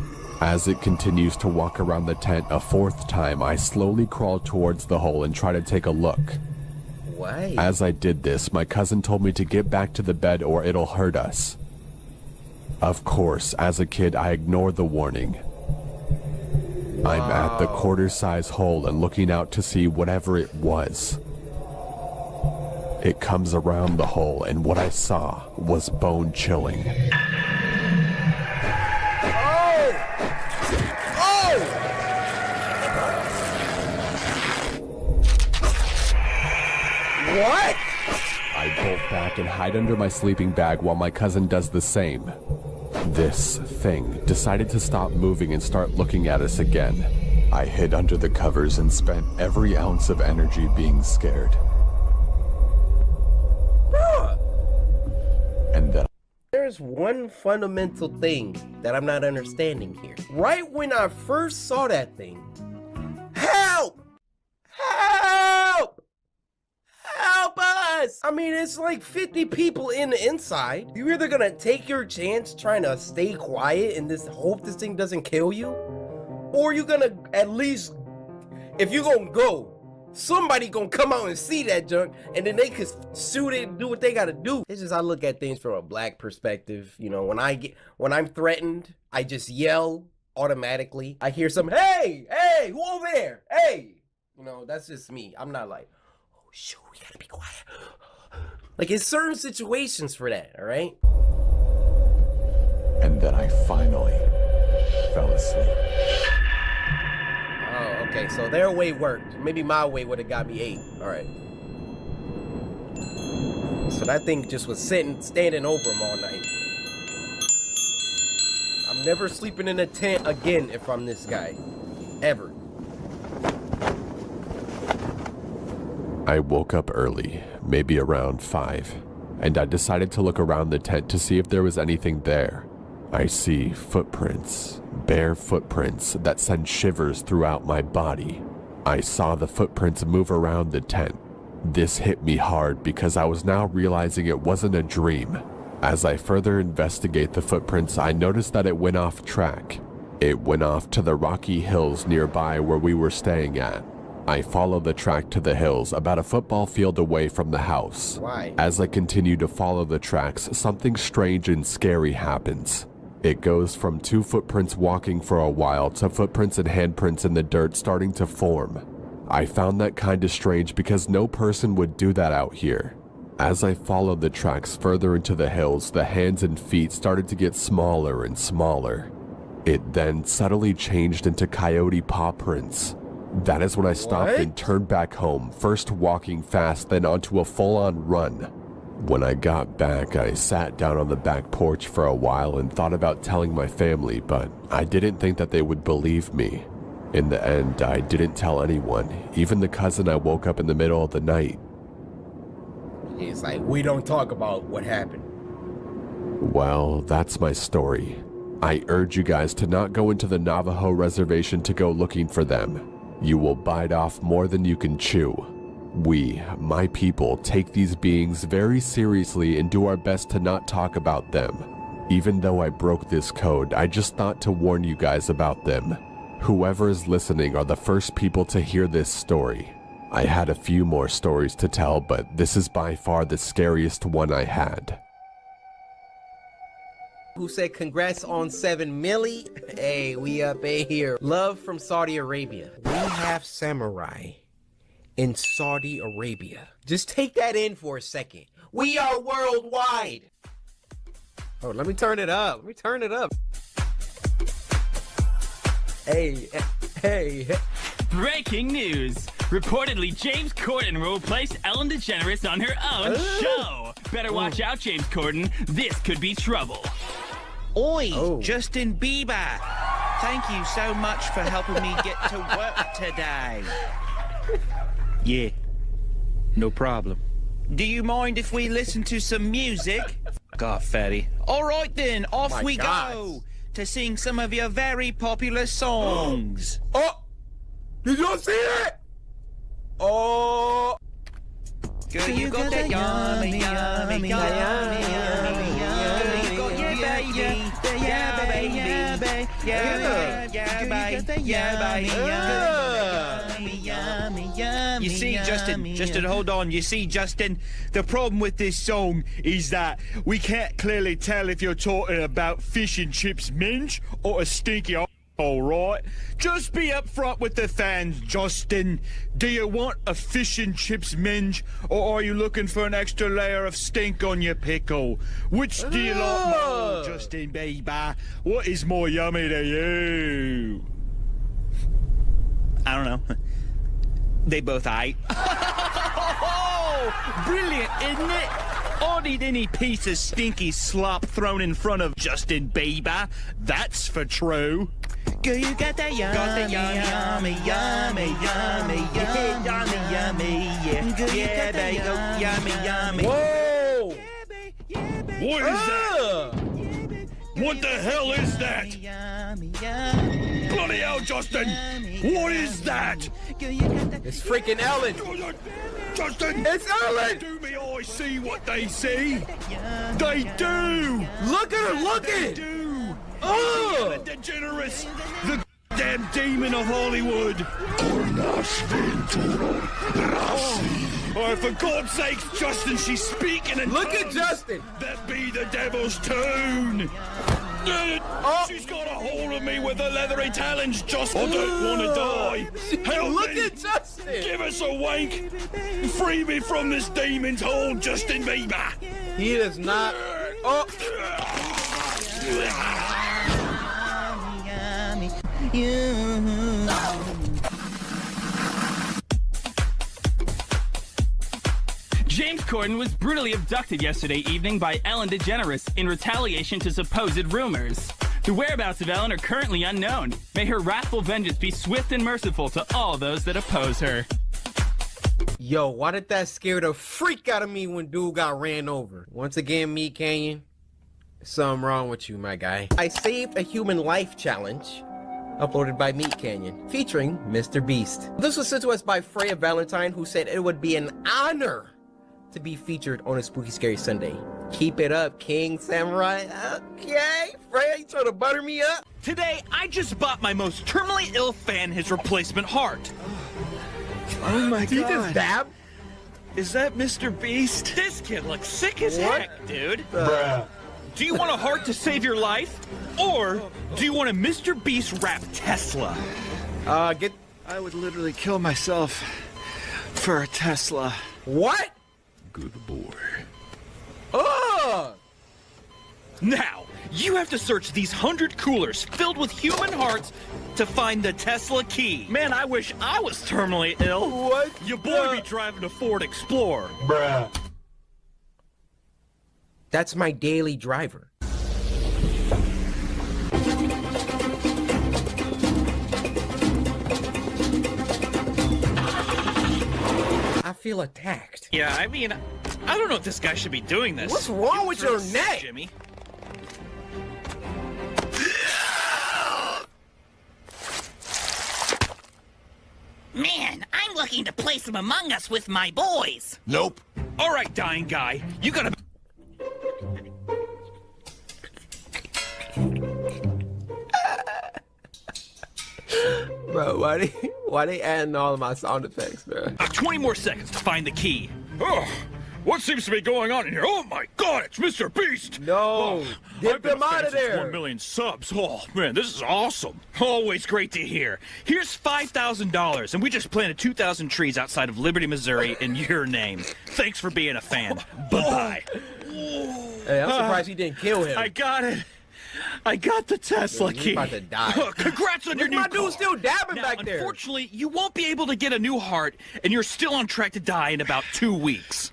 As it continues to walk around the tent a 4th time, I slowly crawl towards the hole and try to take a look. Why? As I did this, my cousin told me to get back to the bed or it'll hurt us. Of course, as a kid, I ignored the warning. Wow. I'm at the quarter-size hole and looking out to see whatever it was. It comes around the hole, and what I saw was bone-chilling. What? I bolt back and hide under my sleeping bag while my cousin does the same. This thing decided to stop moving and start looking at us again. I hid under the covers and spent every ounce of energy being scared. And then there's one fundamental thing that I'm not understanding here. Right when I first saw that thing, help! Help! Help us! I mean, it's like 50 people in the inside. You're either gonna take your chance trying to stay quiet and just hope this thing doesn't kill you, or you're gonna at least, if you're gonna go, somebody gonna come out and see that junk, and then they could shoot it and do what they gotta do. It's just I look at things from a black perspective. You know, when I'm threatened, I just yell automatically. I hear some, hey, who over there? Hey, you know, that's just me. I'm not like, oh shoot, we gotta be quiet. Like, it's certain situations for that, all right? And then I finally fell asleep. Oh, okay, so their way worked. Maybe my way would have got me 8. All right. So that thing just was standing over him all night. I'm never sleeping in a tent again if I'm this guy. Ever. I woke up early, maybe around 5, and I decided to look around the tent to see if there was anything there. I see footprints, bare footprints that send shivers throughout my body. I saw the footprints move around the tent. This hit me hard because I was now realizing it wasn't a dream. As I further investigate the footprints, I noticed that it went off track. It went off to the rocky hills nearby where we were staying at. I followed the track to the hills, about a football field away from the house. Why? As I continue to follow the tracks, something strange and scary happens. It goes from 2 footprints walking for a while to footprints and handprints in the dirt starting to form. I found that kinda strange because no person would do that out here. As I followed the tracks further into the hills, the hands and feet started to get smaller and smaller. It then subtly changed into coyote paw prints. That is when I stopped and turned back home, first walking fast, then onto a full-on run. When I got back, I sat down on the back porch for a while and thought about telling my family, but I didn't think that they would believe me. In the end, I didn't tell anyone, even the cousin I woke up in the middle of the night. It's like, we don't talk about what happened. Well, that's my story. I urge you guys to not go into the Navajo reservation to go looking for them. You will bite off more than you can chew. We, my people, take these beings very seriously and do our best to not talk about them. Even though I broke this code, I just thought to warn you guys about them. Whoever is listening are the first people to hear this story. I had a few more stories to tell, but this is by far the scariest one I had. Who said congrats on 7 milli? Hey, we up in here. Love from Saudi Arabia. We have samurai in Saudi Arabia. Just take that in for a second. We are worldwide. Oh, let me turn it up. Let me turn it up. Hey. Breaking news. Reportedly, James Corden roleplays Ellen DeGeneres on her own show. Better watch out, James Corden. This could be trouble. Oi, Justin Bieber. Thank you so much for helping me get to work today. Yeah, no problem. Do you mind if we listen to some music? God, Freddy. All right then, off we go to sing some of your very popular songs. Oh, did y'all see that? Oh, girl, you got that yummy, yummy, yummy, yummy, yummy. You got your baby, yeah, baby, yeah, baby, yeah, baby, yeah, baby. You see, Justin, hold on. You see, Justin, the problem with this song is that we can't clearly tell if you're talking about fish and chips minge or a stinky all right? Just be upfront with the fans, Justin. Do you want a fish and chips minge, or are you looking for an extra layer of stink on your pickle? Which do you like more, Justin Bieber? What is more yummy to you? I don't know. They both ate. Oh, brilliant, isn't it? I'd eat any piece of stinky slop thrown in front of Justin Bieber. That's for true. Girl, you got that yummy, yummy, yummy, yummy, yummy, yummy, yeah. Girl, you got that yummy, yummy. Whoa! What is that? What the hell is that? Bloody hell, Justin! What is that? It's freaking Ellen! Justin! It's Ellen! Do me eyes see what they see? They do! Look at her looking! They do! Oh! The DeGeneres! The damn demon of Hollywood! Oh, for God's sakes, Justin, she's speaking in Look tongues. at Justin! That be the devil's tune! Oh. She's got a hold of me with her leathery talons, Justin. I don't want to die. Help Look me. at Justin! Give us a wank. Free me from this demon's hold, Justin Bieber. He does not... Oh! James Corden was brutally abducted yesterday evening by Ellen DeGeneres in retaliation to supposed rumors. The whereabouts of Ellen are currently unknown. May her wrathful vengeance be swift and merciful to all those that oppose her. Yo, why did that scare the freak out of me when dude got ran over? Once again, Meat Canyon, something wrong with you, my guy. I saved a human life challenge, uploaded by Meat Canyon, featuring Mr. Beast. This was sent to us by Freya Valentine, who said it would be an honor to be featured on a Spooky Scary Sunday. Keep it up, King Samurai. Okay, Freya, you trying to butter me up? Today, I just bought my most terminally ill fan his replacement heart. Oh my god. Did you just dab? Is that Mr. Beast? This kid looks sick as What? heck, dude. Bruh. Do you want a heart to save your life? Or do you want a Mr. Beast wrapped Tesla? I would literally kill myself for a Tesla. What? Good boy. Now, you have to search these 100 coolers filled with human hearts to find the Tesla key. Man, I wish I was terminally ill. What? Your boy be driving a Ford Explorer. Bruh. That's my daily driver. I feel attacked. Yeah, I mean, I don't know if this guy should be doing this. What's wrong with your neck? Jimmy? Man, I'm looking to play some Among Us with my boys. Nope. All right, dying guy, you gotta... Bro, why they adding all of my sound effects, bro? 20 more seconds to find the key. Oh, what seems to be going on in here? Oh my god, it's Mr. Beast! No, get I've been them a fan out of since there. 1 million subs. Oh man, this is awesome. Always great to hear. Here's $5,000, and we just planted 2,000 trees outside of Liberty, Missouri in your name. Thanks for being a fan. Bye-bye. Hey, I'm surprised he didn't kill him. I got it. I got the Tesla He's key. about to die. Congrats on your new my car. dude still dabbing Now, back there. Unfortunately, you won't be able to get a new heart, and you're still on track to die in about 2 weeks.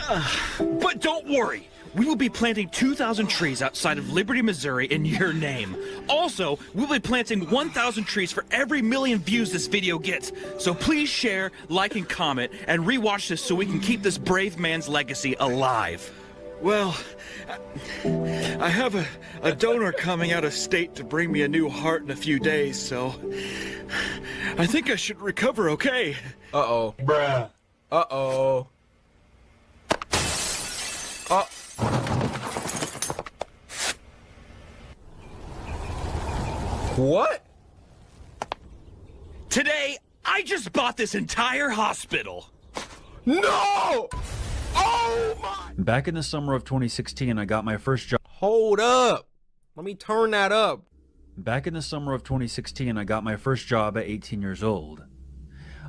But don't worry. We will be planting 2,000 trees outside of Liberty, Missouri in your name. Also, we'll be planting 1,000 trees for every million views this video gets. So please share, like, and comment, and rewatch this so we can keep this brave man's legacy alive. Well, I have a donor coming out of state to bring me a new heart in a few days, so I think I should recover okay. Uh-oh. Bruh. Uh-oh. Oh. What? Today, I just bought this entire hospital. No! Oh my! Back in the summer of 2016, I got my first job. Hold up. Let me turn that up. Back in the summer of 2016, I got my first job at 18 years old.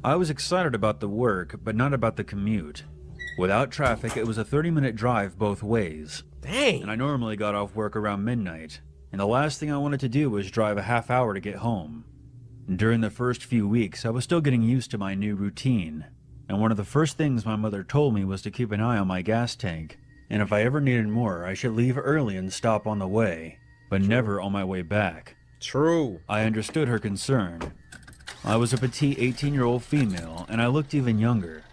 I was excited about the work, but not about the commute. Without traffic, it was a 30-minute drive both ways. Dang. And I normally got off work around midnight, and the last thing I wanted to do was drive a half hour to get home. During the first few weeks, I was still getting used to my new routine, and one of the first things my mother told me was to keep an eye on my gas tank, and if I ever needed more, I should leave early and stop on the way, but never on my way back. True. I understood her concern. I was a petite 18-year-old female, and I looked even younger.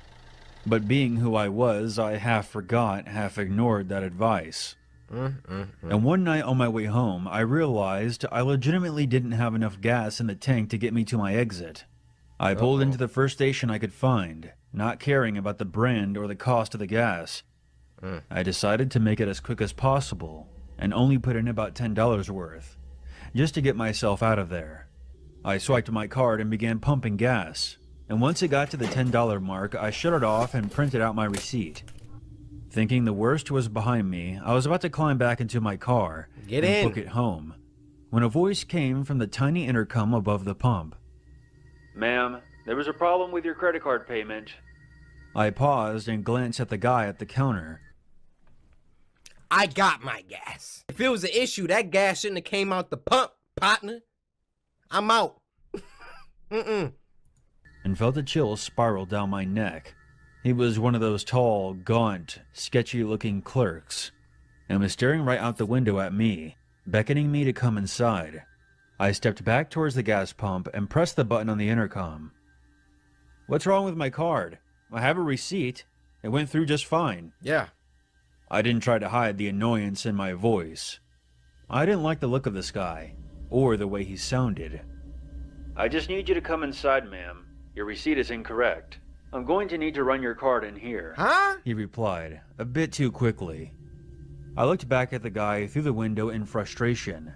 But being who I was, I half forgot, half ignored that advice. And one night on my way home, I realized I legitimately didn't have enough gas in the tank to get me to my exit. I pulled into the first station I could find, not caring about the brand or the cost of the gas. I decided to make it as quick as possible, and only put in about $10 worth, just to get myself out of there. I swiped my card and began pumping gas, and once it got to the $10 mark, I shut it off and printed out my receipt. Thinking the worst was behind me, I was about to climb back into my car and book it home, when a voice came from the tiny intercom above the pump. Ma'am, there was a problem with your credit card payment. I paused and glanced at the guy at the counter. I got my gas. If it was an issue, that gas shouldn't have came out the pump, partner. I'm out. And felt a chill spiral down my neck. He was one of those tall, gaunt, sketchy-looking clerks, and was staring right out the window at me. beckoning me to come inside. I stepped back towards the gas pump and pressed the button on the intercom. "What's wrong with my card? I have a receipt. It went through just fine." Yeah. I didn't try to hide the annoyance in my voice. I didn't like the look of this guy, or the way he sounded. "I just need you to come inside, ma'am. Your receipt is incorrect. I'm going to need to run your card in here." Huh? He replied, a bit too quickly. I looked back at the guy through the window in frustration.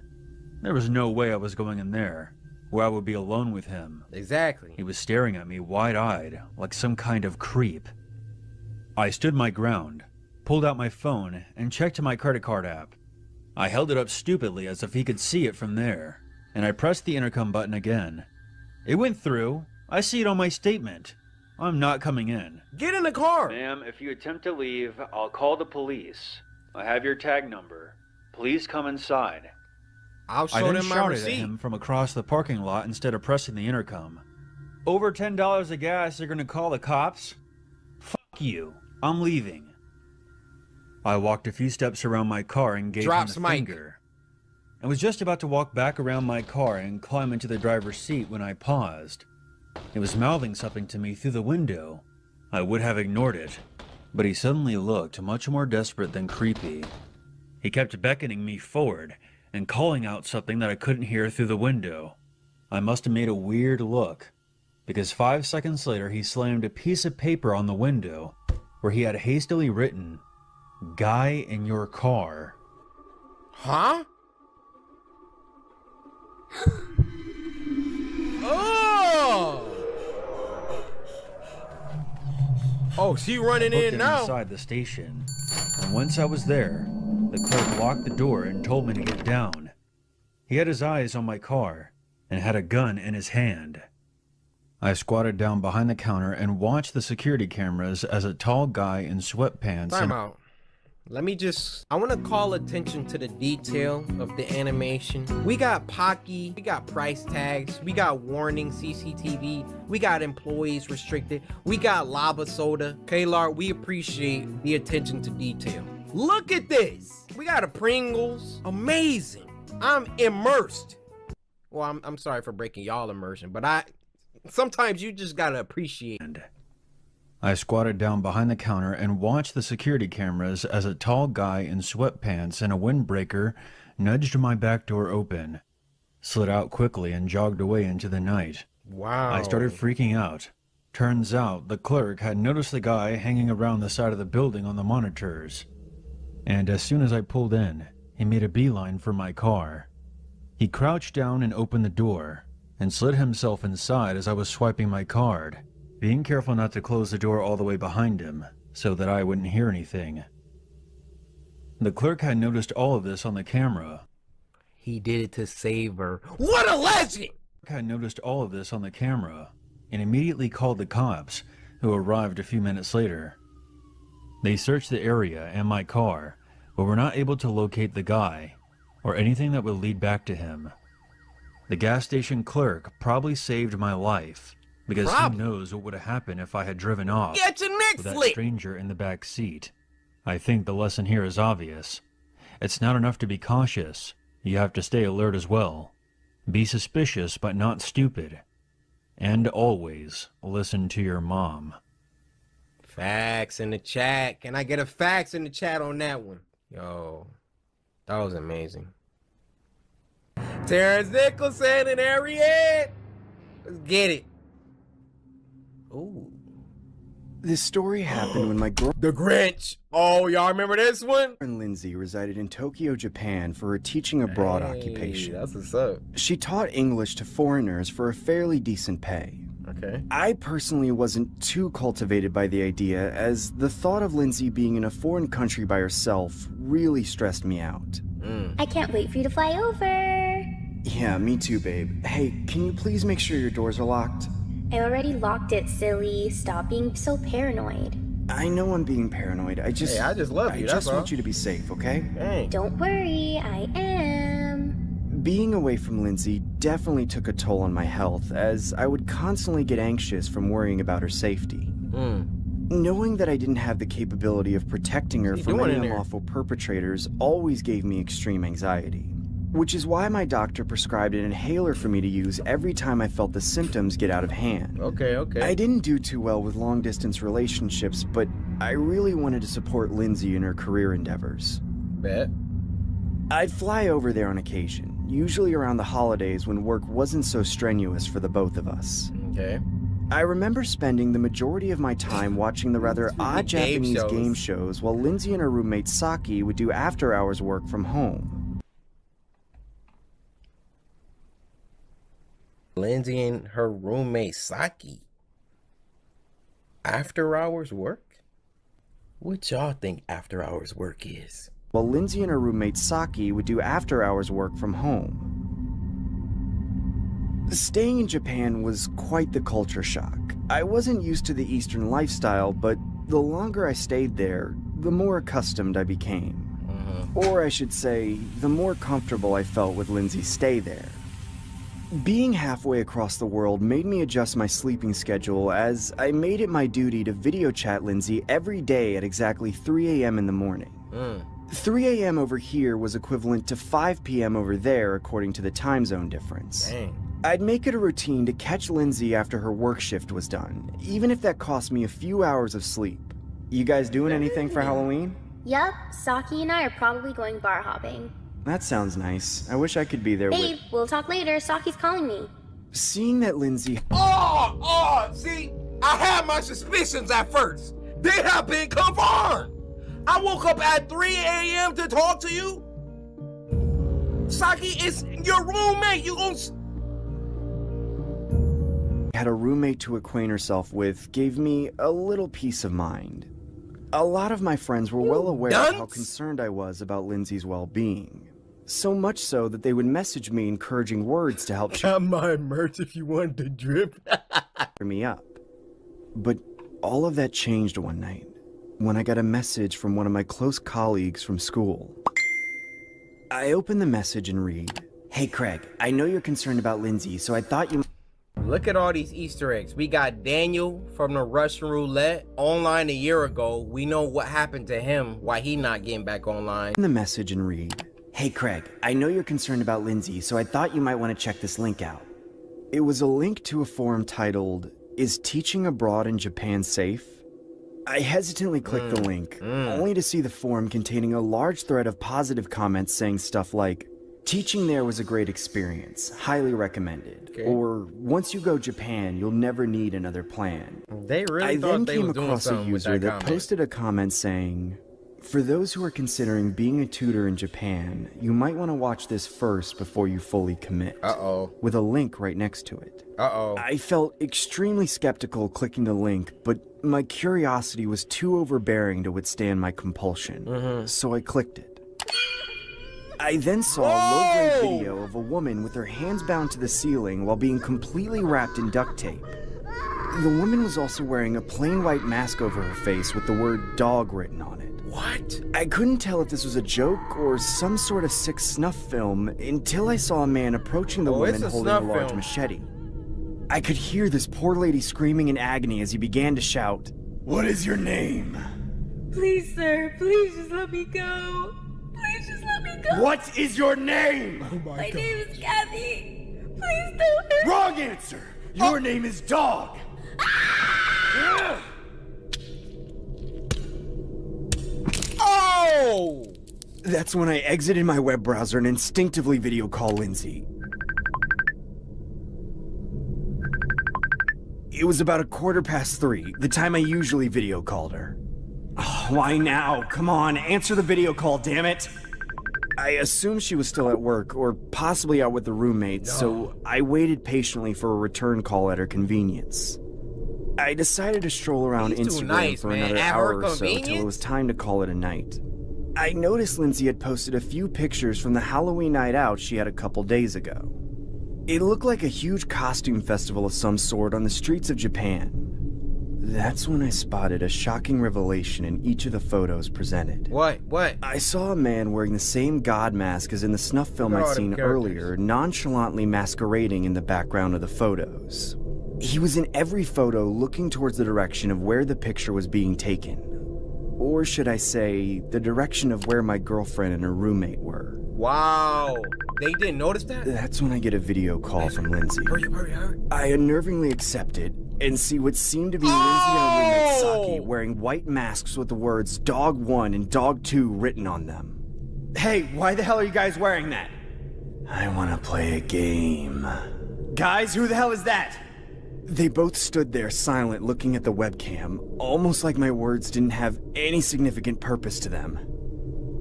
There was no way I was going in there, where I would be alone with him. Exactly. He was staring at me wide-eyed, like some kind of creep. I stood my ground, pulled out my phone, and checked my credit card app. I held it up stupidly as if he could see it from there, and I pressed the intercom button again. It went through. I see it on my statement. I'm not coming in. Get in the car! "Ma'am, if you attempt to leave, I'll call the police. I have your tag number. Please come inside." I'll I show then them my shouted at receipt. him from across the parking lot instead of pressing the intercom. "Over $10 of gas, you're gonna call the cops? Fuck you. I'm leaving." I walked a few steps around my car and gave him the finger. I was just about to walk back around my car and climb into the driver's seat when I paused. He was mouthing something to me through the window. I would have ignored it, but he suddenly looked much more desperate than creepy. He kept beckoning me forward and calling out something that I couldn't hear through the window. I must have made a weird look, because 5 seconds later he slammed a piece of paper on the window where he had hastily written, "Guy in your car." Huh? Oh! Oh, she running I booked in him now. inside the station, and once I was there, the clerk locked the door and told me to get down. He had his eyes on my car and had a gun in his hand. I squatted down behind the counter and watched the security cameras as a tall guy in sweatpants Time out. I want to call attention to the detail of the animation. We got Pocky, we got price tags, we got warning CCTV, we got employees restricted, we got lava soda. Kalar, we appreciate the attention to detail. Look at this. We got a Pringles. Amazing. I'm immersed. Well, I'm sorry for breaking y'all immersion, but sometimes you just gotta appreciate. I squatted down behind the counter and watched the security cameras as a tall guy in sweatpants and a windbreaker nudged my back door open, slid out quickly and jogged away into the night. Wow. I started freaking out. Turns out the clerk had noticed the guy hanging around the side of the building on the monitors. And as soon as I pulled in, he made a beeline for my car. He crouched down and opened the door, and slid himself inside as I was swiping my card, being careful not to close the door all the way behind him, so that I wouldn't hear anything. The clerk had noticed all of this on the camera. He did it to save her. What a legend! The clerk had noticed all of this on the camera, and immediately called the cops, who arrived a few minutes later. They searched the area and my car, but were not able to locate the guy, or anything that would lead back to him. The gas station clerk probably saved my life, because who knows what would have happened if I had driven off Get your next with that flick. stranger in the back seat. I think the lesson here is obvious. It's not enough to be cautious. You have to stay alert as well. Be suspicious but not stupid. And always listen to your mom. Facts in the chat. Can I get a fax in the chat on that one? Yo, that was amazing. Terrence Nicholson and Harriet. Let's get it. Ooh. This story happened when my The Grinch. Oh, y'all remember this one? girlfriend Lindsay resided in Tokyo, Japan for her teaching abroad occupation. That's what's up. She taught English to foreigners for a fairly decent pay. Okay. I personally wasn't too cultivated by the idea, as the thought of Lindsay being in a foreign country by herself really stressed me out. I can't wait for you to fly over. Yeah, me too, babe. Hey, can you please make sure your doors are locked? I already locked it, silly. Stop being so paranoid. I know I'm being paranoid. I just love you, I that's just all. want you to be safe, okay? Hey. Don't worry, I am. Being away from Lindsay definitely took a toll on my health, as I would constantly get anxious from worrying about her safety. Knowing that I didn't have the capability of protecting her from any unlawful perpetrators always gave me extreme anxiety. which is why my doctor prescribed an inhaler for me to use every time I felt the symptoms get out of hand. Okay. I didn't do too well with long-distance relationships, but I really wanted to support Lindsay in her career endeavors. Bet. I'd fly over there on occasion, usually around the holidays when work wasn't so strenuous for the both of us. Okay. I remember spending the majority of my time watching the rather odd Japanese game shows while Lindsay and her roommate Saki would do after-hours work from home. Lindsay and her roommate Saki. After-hours work? What y'all think after-hours work is? While Lindsay and her roommate Saki would do after-hours work from home. Staying in Japan was quite the culture shock. I wasn't used to the Eastern lifestyle, but the longer I stayed there, the more accustomed I became. Or I should say, the more comfortable I felt with Lindsay's stay there. Being halfway across the world made me adjust my sleeping schedule, as I made it my duty to video chat Lindsay every day at exactly 3 a.m. in the morning. 3 a.m. over here was equivalent to 5 p.m. over there according to the time zone difference. Dang. I'd make it a routine to catch Lindsay after her work shift was done, even if that cost me a few hours of sleep. You guys doing anything for Halloween? Yup, Saki and I are probably going bar hopping. That sounds nice. I wish I could be there Babe, we'll talk later. Saki's calling me. Seeing that Lindsay... See, I had my suspicions at first. They have been confirmed. I woke up at 3 a.m. to talk to you. Saki is your roommate. You gon' had a roommate to acquaint herself with gave me a little peace of mind. A lot of my friends were well aware of how concerned I was about Lindsay's well-being. So much so that they would message me encouraging words to help cheer my merch if you want to drip me up. But all of that changed one night when I got a message from one of my close colleagues from school. I opened the message and read, "Hey Craig, I know you're concerned about Lindsay, so I thought you..." Look at all these Easter eggs. We got Daniel from the Russian roulette online a year ago. We know what happened to him, why he not getting back online. The message and read, "Hey Craig, I know you're concerned about Lindsay, so I thought you might want to check this link out." It was a link to a forum titled, "Is Teaching Abroad in Japan Safe?" I hesitantly clicked the link, only to see the forum containing a large thread of positive comments saying stuff like, "Teaching there was a great experience, highly recommended," or "Once you go Japan, you'll never need another plan." They really I thought then they came was doing across a something with user that that comment. posted a comment saying, "For those who are considering being a tutor in Japan, you might want to watch this first before you fully commit." With a link right next to it. I felt extremely skeptical clicking the link, but my curiosity was too overbearing to withstand my compulsion, so I clicked it. I then saw a low-grade video of a woman with her hands bound to the ceiling while being completely wrapped in duct tape. The woman was also wearing a plain white mask over her face with the word "dog" written on it. What? I couldn't tell if this was a joke or some sort of sick snuff film until I saw a man approaching the woman holding a large machete. I could hear this poor lady screaming in agony as he began to shout, "What is your name?" Please, sir, please just let me go. Please just let me go. What is your name? My name is Kathy. Please don't hurt me. Wrong answer. Your name is Dog. That's when I exited my web browser and instinctively video called Lindsay. It was about 3:15, the time I usually video called her. Oh, why now? Come on, answer the video call, damn it! I assumed she was still at work, or possibly out with the roommates, so I waited patiently for a return call at her convenience. I decided to stroll around Instagram for another hour or so till it was time to call it a night. I noticed Lindsay had posted a few pictures from the Halloween night out she had a couple days ago. It looked like a huge costume festival of some sort on the streets of Japan. That's when I spotted a shocking revelation in each of the photos presented. What? I saw a man wearing the same god mask as in the snuff film I'd seen earlier, nonchalantly masquerading in the background of the photos. He was in every photo looking towards the direction of where the picture was being taken. Or should I say, the direction of where my girlfriend and her roommate were. Wow. They didn't notice that? That's when I get a video call from Lindsay. Hurry. I unnervingly accept it and see what seemed to be Lindsay and her roommate Saki wearing white masks with the words Dog 1 and Dog 2 written on them. Hey, why the hell are you guys wearing that? I want to play a game. Guys, who the hell is that? They both stood there silent looking at the webcam, almost like my words didn't have any significant purpose to them.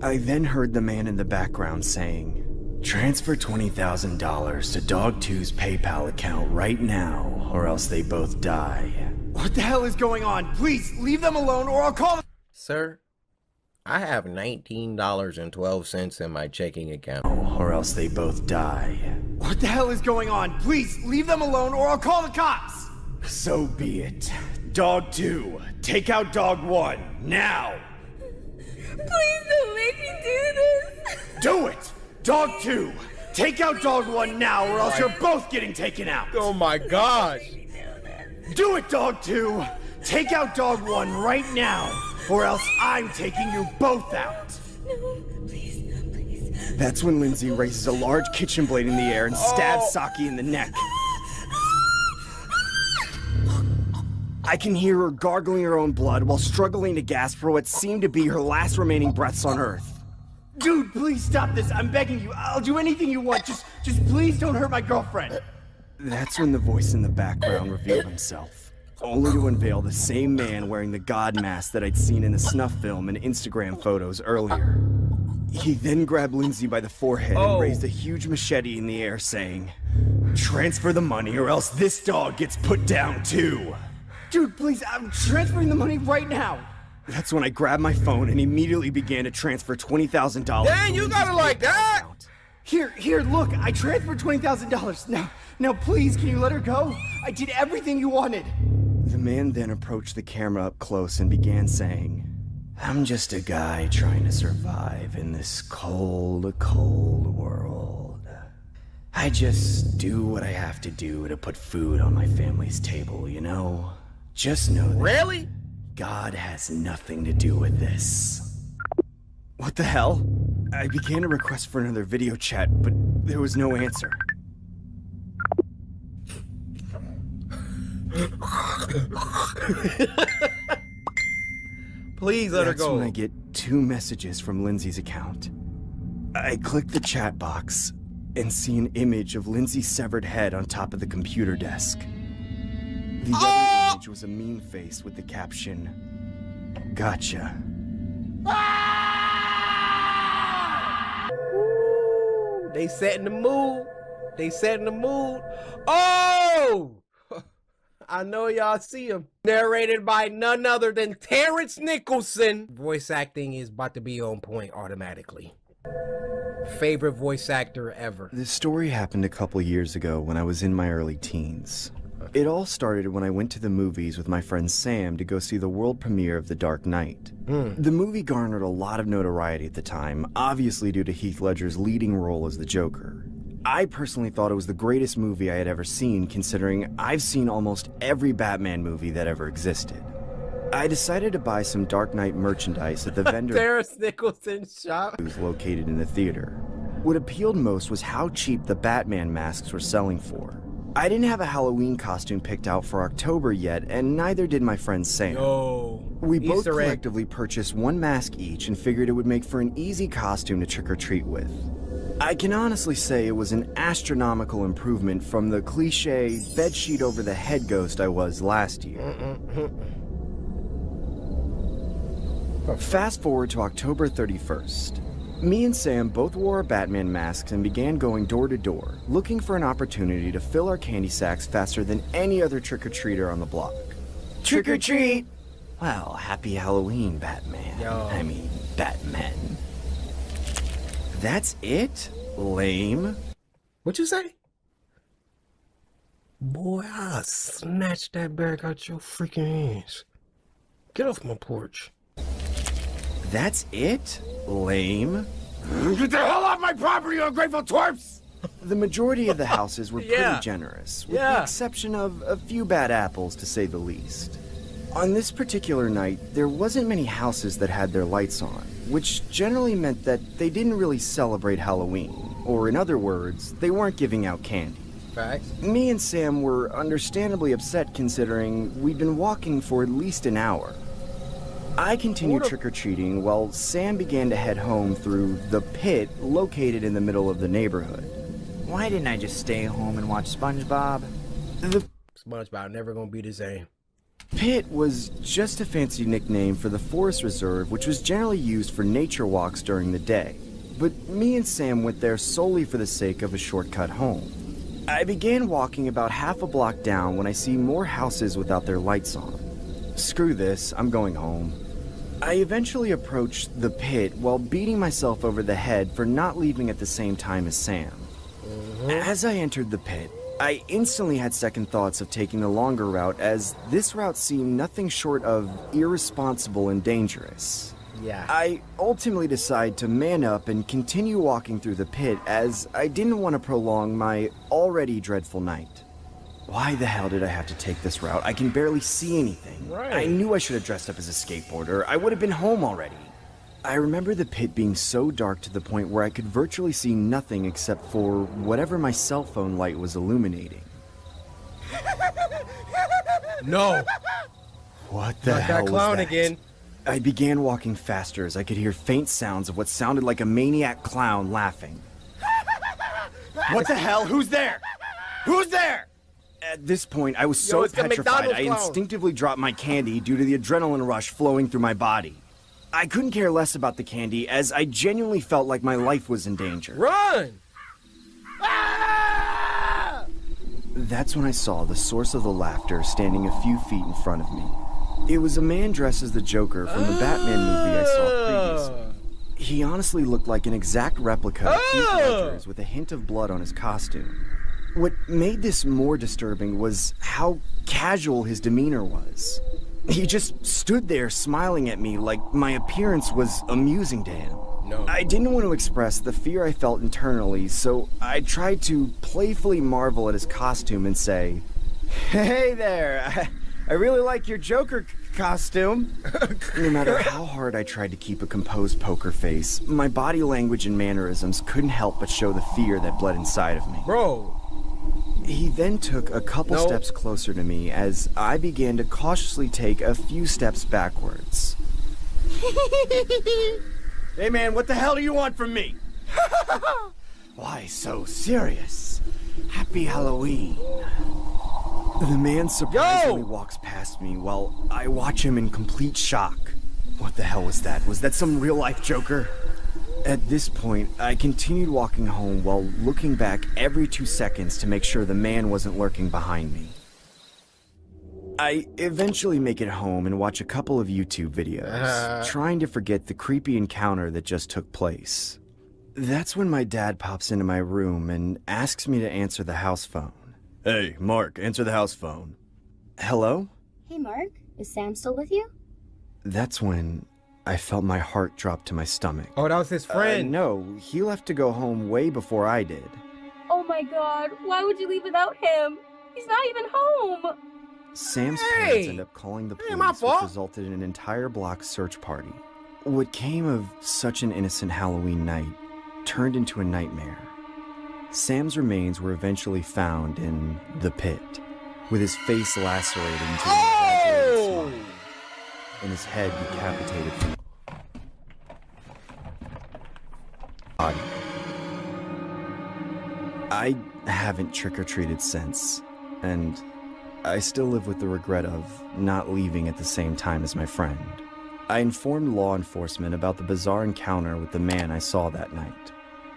I then heard the man in the background saying, "Transfer $20,000 to Dog 2's PayPal account right now, or else they both die." What the hell is going on? Please, leave them alone or I'll call them. Sir, I have $19.12 in my checking account. Or else they both die. What the hell is going on? Please, leave them alone or I'll call the cops! So be it. Dog 2, take out Dog 1, now! Please don't make me do this. Do it! Dog 2, take out Dog 1 now or else you're both getting taken out! Oh my gosh! Do it, Dog 2! Take out Dog 1 right now, or else I'm taking you both out! No, please. That's when Lindsay raises a large kitchen blade in the air and stabs Saki in the neck. I can hear her gargling her own blood while struggling to gasp for what seemed to be her last remaining breaths on Earth. Dude, please stop this. I'm begging you. I'll do anything you want. Just please don't hurt my girlfriend. That's when the voice in the background revealed himself, only to unveil the same man wearing the god mask that I'd seen in the snuff film and Instagram photos earlier. He then grabbed Lindsay by the forehead and raised a huge machete in the air, saying, "Transfer the money or else this dog gets put down too." Dude, please, I'm transferring the money right now. That's when I grabbed my phone and immediately began to transfer $20,000. Dang, you got it like that? Here, look, I transferred $20,000. Now, please, can you let her go? I did everything you wanted. The man then approached the camera up close and began saying, "I'm just a guy trying to survive in this cold, cold world. I just do what I have to do to put food on my family's table, you know? Just know that Really? God has nothing to do with this." What the hell? I began to request for another video chat, but there was no answer. Please let her That's go. when I get 2 messages from Lindsay's account. I click the chat box and see an image of Lindsay's severed head on top of the computer desk. The other image was a mean face with the caption, "Gotcha." They set in the mood. They set in the mood. Oh! I know y'all see him. Narrated by none other than Terrence Nicholson. Voice acting is about to be on point automatically. Favorite voice actor ever. This story happened a couple years ago when I was in my early teens. It all started when I went to the movies with my friend Sam to go see the world premiere of The Dark Knight. The movie garnered a lot of notoriety at the time, obviously due to Heath Ledger's leading role as the Joker. I personally thought it was the greatest movie I had ever seen, considering I've seen almost every Batman movie that ever existed. I decided to buy some Dark Knight merchandise at the vendor Terrence Nicholson shop. who's located in the theater. What appealed most was how cheap the Batman masks were selling for. I didn't have a Halloween costume picked out for October yet, and neither did my friend Sam. We both Easter egg. collectively purchased 1 mask each and figured it would make for an easy costume to trick-or-treat with. I can honestly say it was an astronomical improvement from the cliche bedsheet over the head ghost I was last year. Fast forward to October 31st. Me and Sam both wore our Batman masks and began going door to door, looking for an opportunity to fill our candy sacks faster than any other trick-or-treater on the block. Trick or treat! Well, happy Halloween, Batman. I mean, Batman. That's it? Lame. What you say? Boy, I'll snatch that bag out your freaking hands. Get off my porch. That's it? Lame. Get the hell off my property, you ungrateful twerps! The majority of the houses were pretty Yeah. generous, with the exception of a few bad apples, to say the least. On this particular night, there wasn't many houses that had their lights on, which generally meant that they didn't really celebrate Halloween, or in other words, they weren't giving out candy. Facts. Me and Sam were understandably upset considering we'd been walking for at least an hour. I continued trick-or-treating while Sam began to head home through the pit located in the middle of the neighborhood. Why didn't I just stay home and watch SpongeBob? The SpongeBob never gonna be the same. pit was just a fancy nickname for the forest reserve, which was generally used for nature walks during the day. But me and Sam went there solely for the sake of a shortcut home. I began walking about half a block down when I see more houses without their lights on. Screw this, I'm going home. I eventually approached the pit while beating myself over the head for not leaving at the same time as Sam. As I entered the pit, I instantly had second thoughts of taking the longer route, as this route seemed nothing short of irresponsible and dangerous. Yeah. I ultimately decided to man up and continue walking through the pit, as I didn't want to prolong my already dreadful night. Why the hell did I have to take this route? I can barely see anything. Right. I knew I should have dressed up as a skateboarder. I would have been home already. I remember the pit being so dark to the point where I could virtually see nothing except for whatever my cell phone light was illuminating. No. What the Not hell that clown was that? again. I began walking faster as I could hear faint sounds of what sounded like a maniac clown laughing. What the hell? Who's there? Who's there? At this point, I was so it's the petrified, McDonald's I clown. instinctively dropped my candy due to the adrenaline rush flowing through my body. I couldn't care less about the candy, as I genuinely felt like my life was in danger. Run! That's when I saw the source of the laughter standing a few feet in front of me. It was a man dressed as the Joker from the Batman movie I saw previously. He honestly looked like an exact replica of Heath Ledger's with a hint of blood on his costume. What made this more disturbing was how casual his demeanor was. He just stood there smiling at me like my appearance was amusing to him. No. I didn't want to express the fear I felt internally, so I tried to playfully marvel at his costume and say, "Hey there, I really like your Joker costume." No matter how hard I tried to keep a composed poker face, my body language and mannerisms couldn't help but show the fear that bled inside of me. Bro. He then took a couple steps closer to me as I began to cautiously take a few steps backwards. Hey man, what the hell do you want from me? Why so serious? Happy Halloween. The man surprisingly walks past me while I watch him in complete shock. What the hell was that? Was that some real-life Joker? At this point, I continued walking home while looking back every 2 seconds to make sure the man wasn't lurking behind me. I eventually make it home and watch a couple of YouTube videos, trying to forget the creepy encounter that just took place. That's when my dad pops into my room and asks me to answer the house phone. Hey, Mark, answer the house phone. Hello? Hey, Mark. Is Sam still with you? That's when I felt my heart drop to my stomach. Oh, that was his friend. No, he left to go home way before I did. Oh my god, why would you leave without him? He's not even home! Sam's parents ended up calling the police, which resulted in an entire block search party. What came of such an innocent Halloween night turned into a nightmare. Sam's remains were eventually found in the pit, with his face lacerated into an exaggerated smile, and his head decapitated from the body. I haven't trick-or-treated since, and I still live with the regret of not leaving at the same time as my friend. I informed law enforcement about the bizarre encounter with the man I saw that night.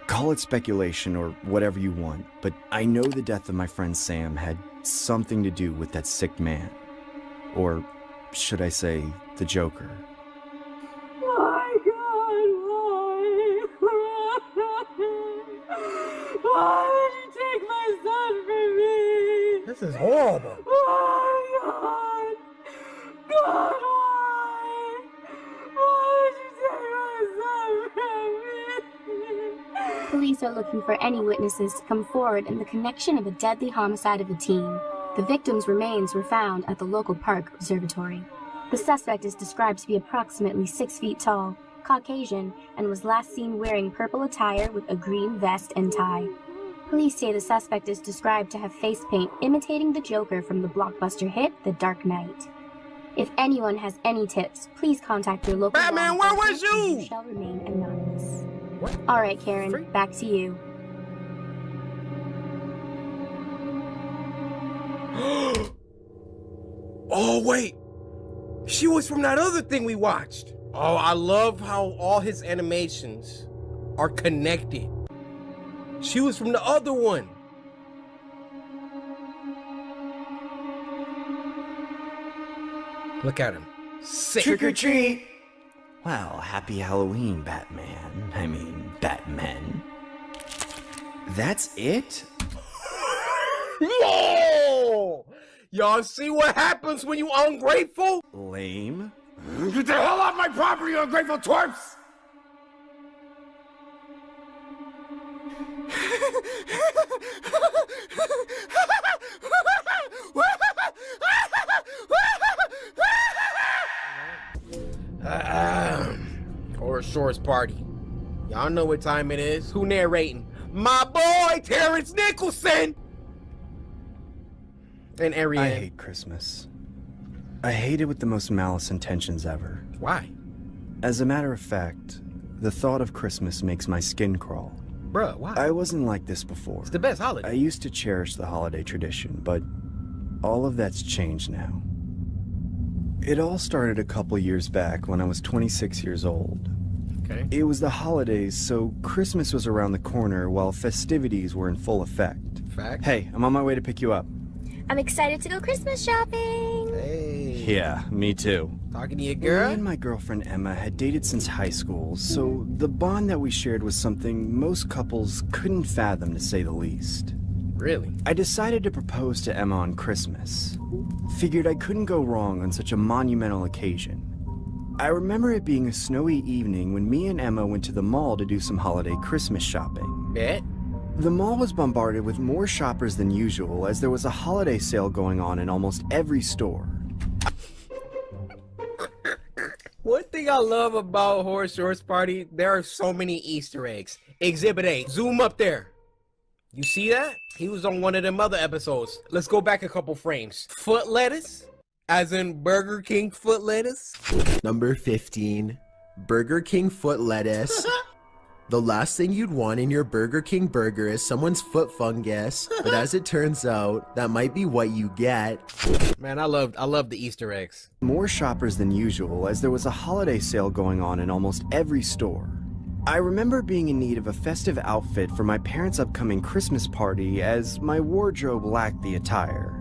Call it speculation or whatever you want, but I know the death of my friend Sam had something to do with that sick man. Or should I say, the Joker. My god, why? Why did you take my son from me? This is horrible. Oh god! God, why? Why did you take my son from me? Police are looking for any witnesses to come forward in the connection of the deadly homicide of a teen. The victim's remains were found at the local park observatory. The suspect is described to be approximately 6 feet tall, Caucasian, and was last seen wearing purple attire with a green vest and tie. Police say the suspect is described to have face paint imitating the Joker from the blockbuster hit The Dark Knight. If anyone has any tips, please contact your local Batman, where was you? Shall remain anonymous. All right, Karen, back to you. Oh, wait. She was from that other thing we watched. Oh, I love how all his animations are connected. She was from the other one. Look at him. Sick. Trick or treat! Well, happy Halloween, Batman. I mean, Batman. That's it? Whoa! Y'all see what happens when you ungrateful? Lame. Get the hell off my property, you ungrateful twerps! Horror ShortsParty. Y'all know what time it is. Who narrating? My boy, Terrence Nicholson! And Ariane. I hate Christmas. I hate it with the most malice intentions ever. Why? As a matter of fact, the thought of Christmas makes my skin crawl. Bruh, why? I wasn't like this before. It's the best holiday. I used to cherish the holiday tradition, but all of that's changed now. It all started a couple years back when I was 26 years old. Okay. It was the holidays, so Christmas was around the corner while festivities were in full effect. Fact. Hey, I'm on my way to pick you up. I'm excited to go Christmas shopping. Hey. Yeah, me too. Talking to your girl? Me and my girlfriend Emma had dated since high school, so the bond that we shared was something most couples couldn't fathom, to say the least. Really? I decided to propose to Emma on Christmas. Figured I couldn't go wrong on such a monumental occasion. I remember it being a snowy evening when me and Emma went to the mall to do some holiday Christmas shopping. Bet. The mall was bombarded with more shoppers than usual as there was a holiday sale going on in almost every store. One thing I love about Horror ShortsParty, there are so many Easter eggs. Exhibit A, zoom up there. You see that? He was on one of them other episodes. Let's go back a couple frames. Foot lettuce, as in Burger King foot lettuce. Number 15, Burger King foot lettuce. The last thing you'd want in your Burger King burger is someone's foot fungus, but as it turns out, that might be what you get. Man, I love the Easter eggs. More shoppers than usual as there was a holiday sale going on in almost every store. I remember being in need of a festive outfit for my parents' upcoming Christmas party as my wardrobe lacked the attire.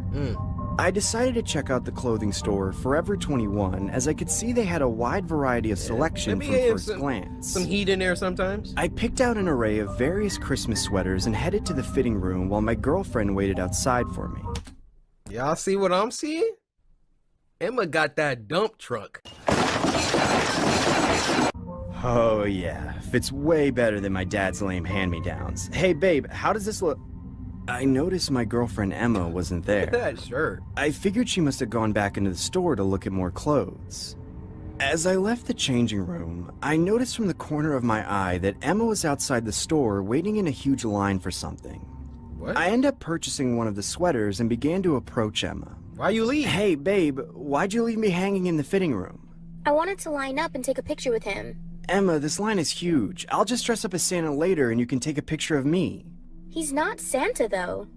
I decided to check out the clothing store Forever 21 as I could see they had a wide variety of selection from first glance. Some heat in there sometimes. I picked out an array of various Christmas sweaters and headed to the fitting room while my girlfriend waited outside for me. Y'all see what I'm seeing? Emma got that dump truck. Oh yeah, fits way better than my dad's lame hand-me-downs. Hey babe, how does this look? I noticed my girlfriend Emma wasn't there. Sure. I figured she must have gone back into the store to look at more clothes. As I left the changing room, I noticed from the corner of my eye that Emma was outside the store waiting in a huge line for something. What? I ended up purchasing one of the sweaters and began to approach Emma. Why you leave? Hey babe, why'd you leave me hanging in the fitting room? I wanted to line up and take a picture with him. Emma, this line is huge. I'll just dress up as Santa later and you can take a picture of me. He's not Santa, though.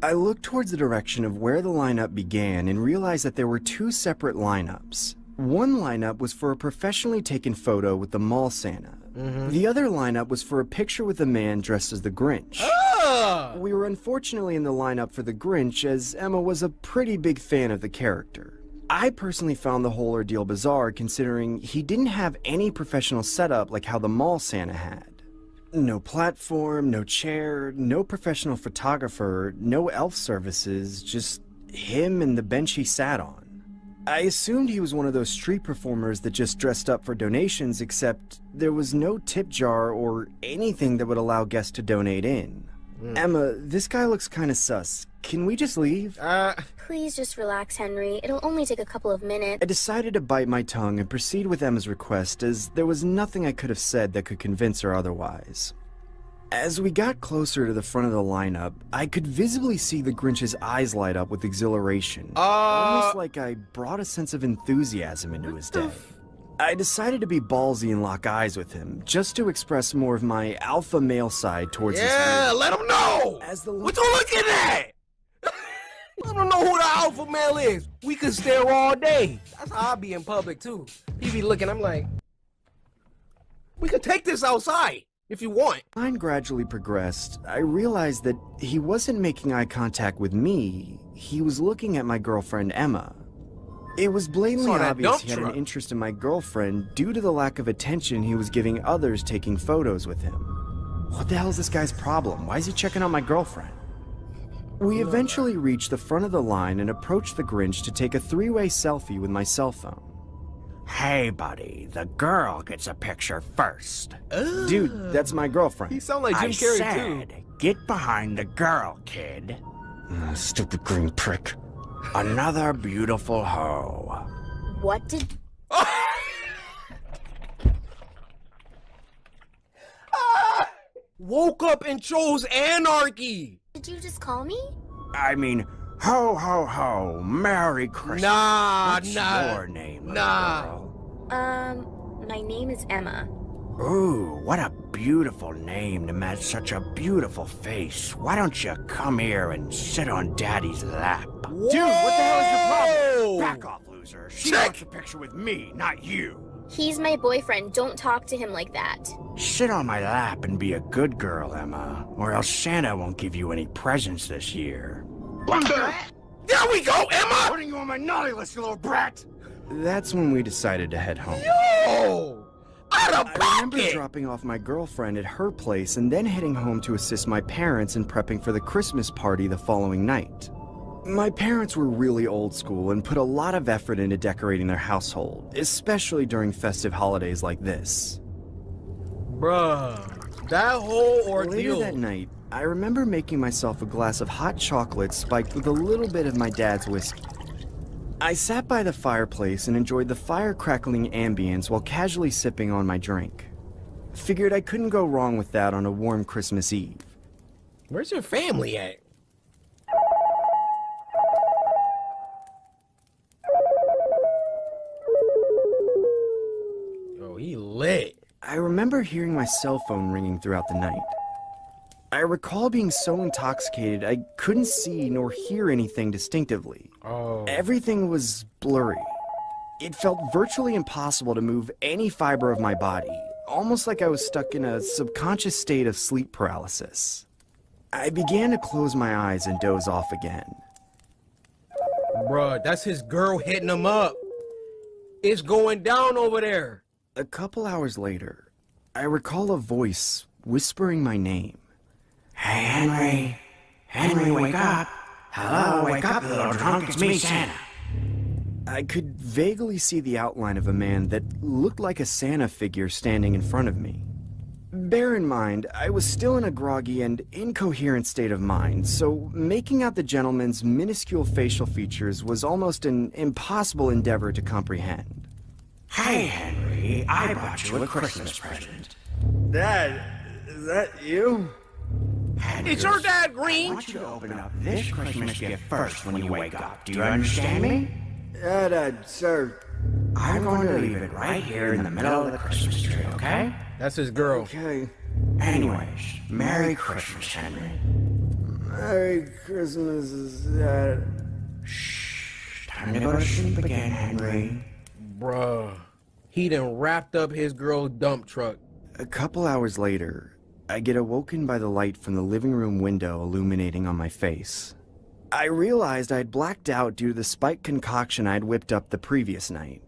I looked towards the direction of where the lineup began and realized that there were two separate lineups. One lineup was for a professionally taken photo with the mall Santa. The other lineup was for a picture with a man dressed as the Grinch. We were unfortunately in the lineup for the Grinch as Emma was a pretty big fan of the character. I personally found the whole ordeal bizarre considering he didn't have any professional setup like how the mall Santa had. No platform, no chair, no professional photographer, no elf services, just him and the bench he sat on. I assumed he was one of those street performers that just dressed up for donations, except there was no tip jar or anything that would allow guests to donate in. Emma, this guy looks kinda sus. Can we just leave? Please just relax, Henry. It'll only take a couple of minutes. I decided to bite my tongue and proceed with Emma's request, as there was nothing I could have said that could convince her otherwise. As we got closer to the front of the lineup, I could visibly see the Grinch's eyes light up with exhilaration. Almost like I brought a sense of enthusiasm into his day. I decided to be ballsy and lock eyes with him, just to express more of my alpha male side towards this man. Yeah, let him know! What you looking at? I don't know who the alpha male is. We could stare all day. That's how I be in public, too. He be looking, I'm like, we could take this outside. If you want. Mine gradually progressed. I realized that he wasn't making eye contact with me. He was looking at my girlfriend, Emma. It was blatantly obvious he had an interest in my girlfriend due to the lack of attention he was giving others taking photos with him. What the hell is this guy's problem? Why is he checking out my girlfriend? We eventually reached the front of the line and approached the Grinch to take a three-way selfie with my cell phone. Hey, buddy, the girl gets a picture first. Dude, that's my girlfriend. He sound like Jim Carrey, too. Get behind the girl, kid. Stupid green prick. Another beautiful hoe. What did... Woke up and chose anarchy. Did you just call me? I mean, ho, ho, ho. Merry Christmas. What's your name, little girl? My name is Emma. Ooh, what a beautiful name to match such a beautiful face. Why don't you come here and sit on Daddy's lap? Whoa! Dude, what the hell is your problem? Back off, loser. She wants a picture with me, not you. He's my boyfriend. Don't talk to him like that. Sit on my lap and be a good girl, Emma, or else Santa won't give you any presents this year. What the? There we go, Emma! Putting you on my naughty list, you little brat! That's when we decided to head home. Yo! I remember dropping off my girlfriend at her place and then heading home to assist my parents in prepping for the Christmas party the following night. My parents were really old school and put a lot of effort into decorating their household, especially during festive holidays like this. Bruh, that whole ordeal. Later that night, I remember making myself a glass of hot chocolate spiked with a little bit of my dad's whiskey. I sat by the fireplace and enjoyed the fire-crackling ambience while casually sipping on my drink. Figured I couldn't go wrong with that on a warm Christmas Eve. Where's your family at? Oh, he lit. I remember hearing my cell phone ringing throughout the night. I recall being so intoxicated I couldn't see nor hear anything distinctively. Everything was blurry. It felt virtually impossible to move any fiber of my body, almost like I was stuck in a subconscious state of sleep paralysis. I began to close my eyes and doze off again. Bruh, that's his girl hitting him up. It's going down over there. A couple hours later, I recall a voice whispering my name. Hey, Henry. Henry, wake up. Hello, wake up, little drunk. It's me, Santa. I could vaguely see the outline of a man that looked like a Santa figure standing in front of me. Bear in mind, I was still in a groggy and incoherent state of mind, so making out the gentleman's minuscule facial features was almost an impossible endeavor to comprehend. Hey, Henry, I bought you a Christmas present. Dad, is that you? Henry, It's your dad, Green! I want you to open up this Christmas gift first when you wake up. Do you understand me? Dad, sir. I'm going to leave it right here in the middle of the Christmas tree, okay? That's his girl. Okay. Anyways, Merry Christmas, Henry. Merry Christmas, Dad. Shh. Time to go to sleep again, Henry. Bruh. He done wrapped up his girl's dump truck. A couple hours later, I get awoken by the light from the living room window illuminating on my face. I realized I had blacked out due to the spiked concoction I had whipped up the previous night.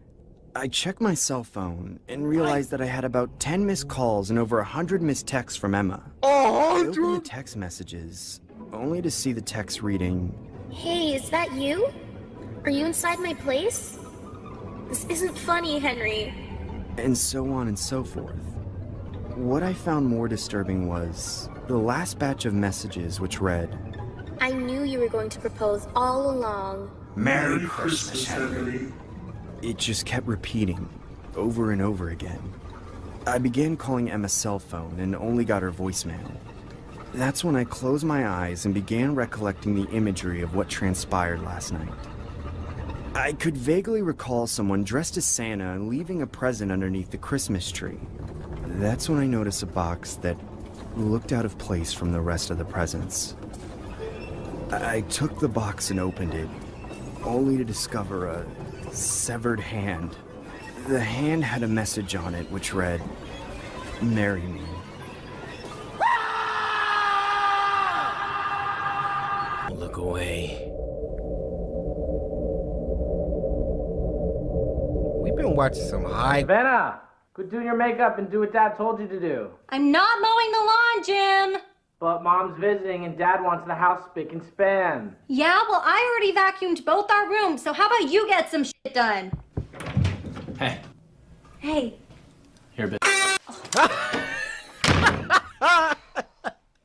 I checked my cell phone and realized that I had about 10 missed calls and over 100 missed texts from Emma. I opened the text messages, only to see the text reading, Hey, is that you? Are you inside my place? This isn't funny, Henry. and so on and so forth. what I found more disturbing was the last batch of messages which read, I knew you were going to propose all along. Merry Christmas, Henry. It just kept repeating, over and over again. I began calling Emma's cell phone and only got her voicemail. That's when I closed my eyes and began recollecting the imagery of what transpired last night. I could vaguely recall someone dressed as Santa and leaving a present underneath the Christmas tree. That's when I noticed a box that looked out of place from the rest of the presents. I took the box and opened it, only to discover a severed hand. The hand had a message on it which read, "Marry me." Look away. We've been watching some high. Savannah, quit doing your makeup and do what Dad told you to do. I'm not mowing the lawn, Jim. But Mom's visiting and Dad wants the house spick and span. Yeah, well, I already vacuumed both our rooms, so how about you get some shit done? Hey. Hey. Here, bitch.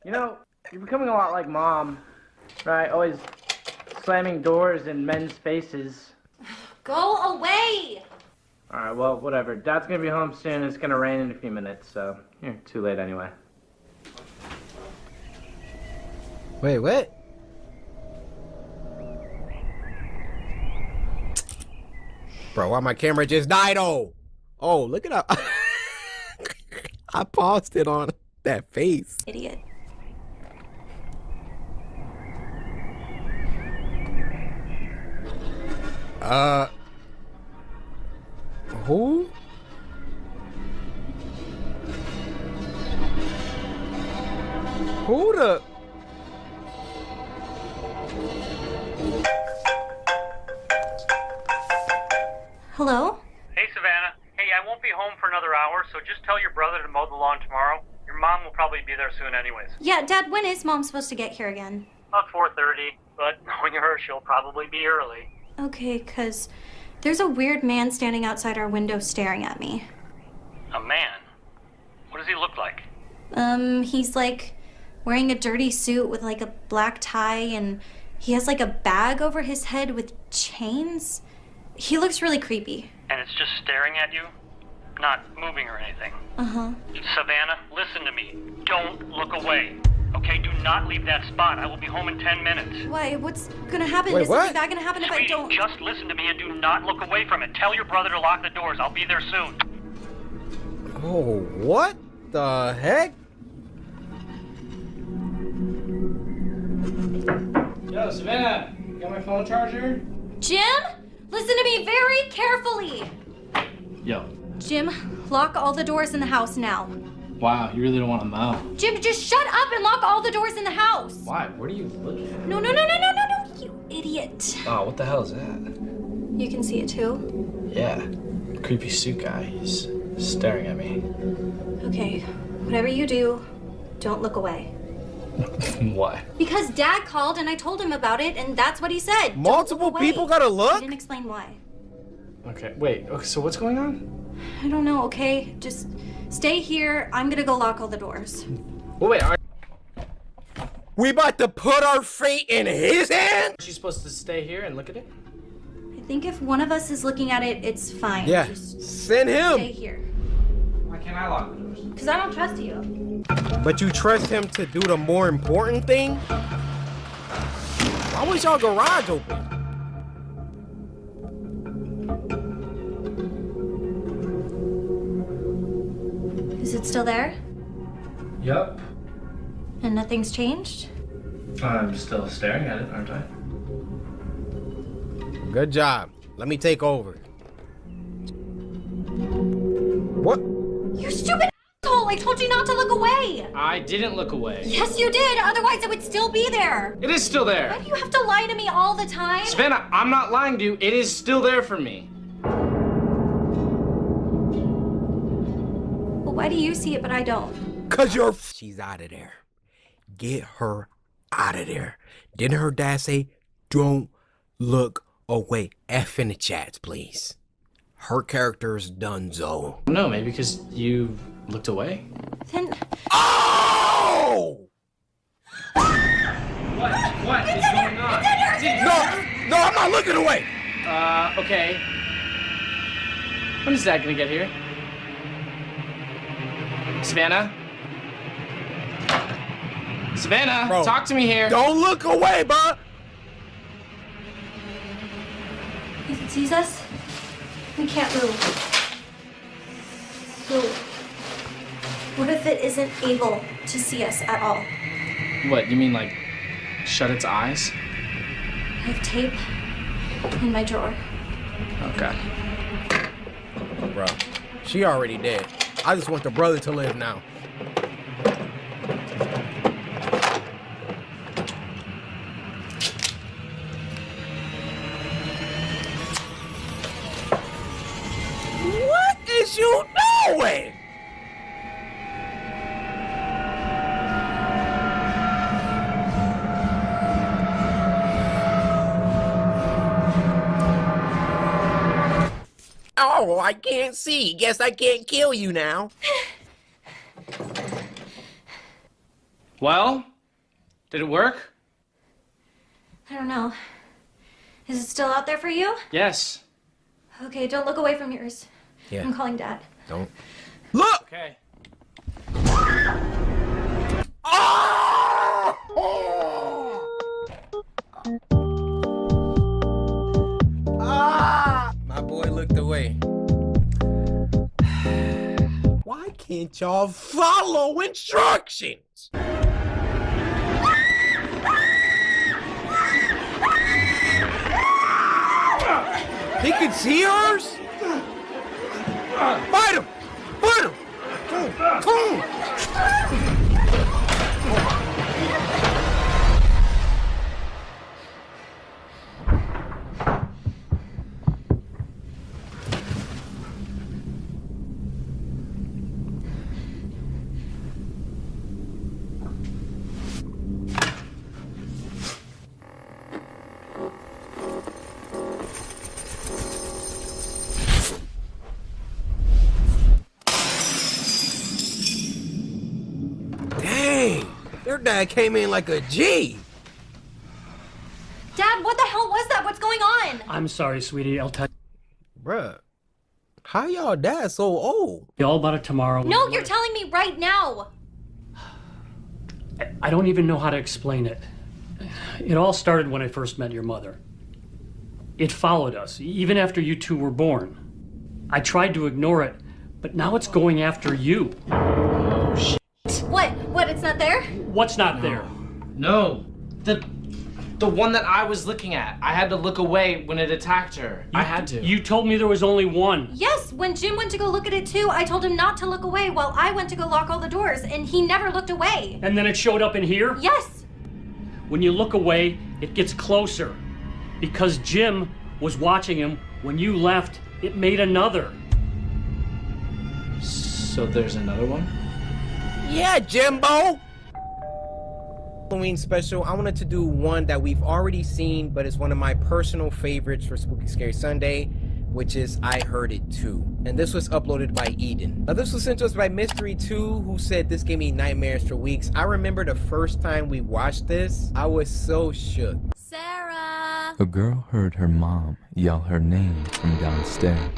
You know, you're becoming a lot like Mom, right? Always slamming doors in men's faces. Go away! Alright, well, whatever. Dad's gonna be home soon. It's gonna rain in a few minutes, so you're too late anyway. Wait, what? Bro, why my camera just died? Oh, look at that. I paused it on that face. Idiot. Who? Who the? Hello? Hey, Savannah. Hey, I won't be home for another hour, so just tell your brother to mow the lawn tomorrow. Your mom will probably be there soon anyways. Yeah, Dad, when is Mom supposed to get here again? About 4:30, but knowing her, she'll probably be early. Okay, 'cause there's a weird man standing outside our window staring at me. A man? What does he look like? He's like wearing a dirty suit with like a black tie, and he has like a bag over his head with chains. He looks really creepy. And it's just staring at you? Not moving or anything? Uh-huh. Savannah, listen to me. Don't look away. Okay, do not leave that spot. I will be home in 10 minutes. Why? What's gonna happen? Wait, Is what? something bad gonna happen if I don't? Just listen to me and do not look away from it. Tell your brother to lock the doors. I'll be there soon. Oh, what the heck? Yo, Savannah, you got my phone charger? Jim, listen to me very carefully. Yo. Jim, lock all the doors in the house now. Wow, you really don't want to mow. Jim, just shut up and lock all the doors in the house. Why? What are you looking at? No, you idiot. Oh, what the hell is that? You can see it too? Yeah, creepy suit guy. He's staring at me. Okay, whatever you do, don't look away. Why? Because Dad called and I told him about it, and that's what he said. Multiple people gotta look? He didn't explain why. Okay, wait. Okay, so what's going on? I don't know, okay? Just stay here. I'm gonna go lock all the doors. Wait, We about to put our fate in his hands? Aren't you supposed to stay here and look at it? I think if one of us is looking at it, it's fine. Yeah, Just send him. stay here. Why can't I lock the doors? Because I don't trust you. But you trust him to do the more important thing? Why was y'all garage open? Is it still there? Yup. And nothing's changed? I'm still staring at it, aren't I? Good job. Let me take over. What? You stupid asshole! I told you not to look away! I didn't look away. Yes, you did! Otherwise, it would still be there! It is still there. Why do you have to lie to me all the time? Savannah, I'm not lying to you. It is still there for me. Well, why do you see it but I don't? Cause you're she's out of there. Get her out of there. Didn't her dad say, don't look away? F in the chats, please. Her character is donezo. No, maybe because you Looked away? Then... Oh! What is going on? No, I'm not looking away. Okay. When is Dad gonna get here? Savannah? Savannah, Bro, talk to me here. Don't look away, bro. If it sees us, we can't move. So, what if it isn't able to see us at all? What, you mean like shut its eyes? I have tape in my drawer. Okay. Bro, she already dead. I just want the brother to live now. What is you doing? Oh, I can't see. Guess I can't kill you now. Well, did it work? I don't know. Is it still out there for you? Yes. Okay, don't look away from yours. Yeah. I'm calling Dad. Don't. Look! Okay. My boy looked away. Why can't y'all follow instructions? He can see ours? Fight him! Fight him! Come on! Dang, their dad came in like a G. Dad, what the hell was that? What's going on? I'm sorry, sweetie. I'll tell Bruh, how y'all dad so old? you all about it tomorrow. No, you're telling me right now. I don't even know how to explain it. It all started when I first met your mother. It followed us, even after you two were born. I tried to ignore it, but now it's going after you. Oh, shit. What? It's not there? What's not there? No. The one that I was looking at. I had to look away when it attacked her. I had to. You told me there was only one. Yes, when Jim went to go look at it too, I told him not to look away while I went to go lock all the doors, and he never looked away. And then it showed up in here? Yes. When you look away, it gets closer. Because Jim was watching him. When you left, it made another. So there's another one? Yeah, Jimbo! Halloween special, I wanted to do one that we've already seen, but it's one of my personal favorites for Spooky Scary Sunday, which is I Heard It Too. And this was uploaded by Eden. Now, this was sent to us by Mystery2, who said this gave me nightmares for weeks. I remember the first time we watched this, I was so shook. Sarah! A girl heard her mom yell her name from downstairs.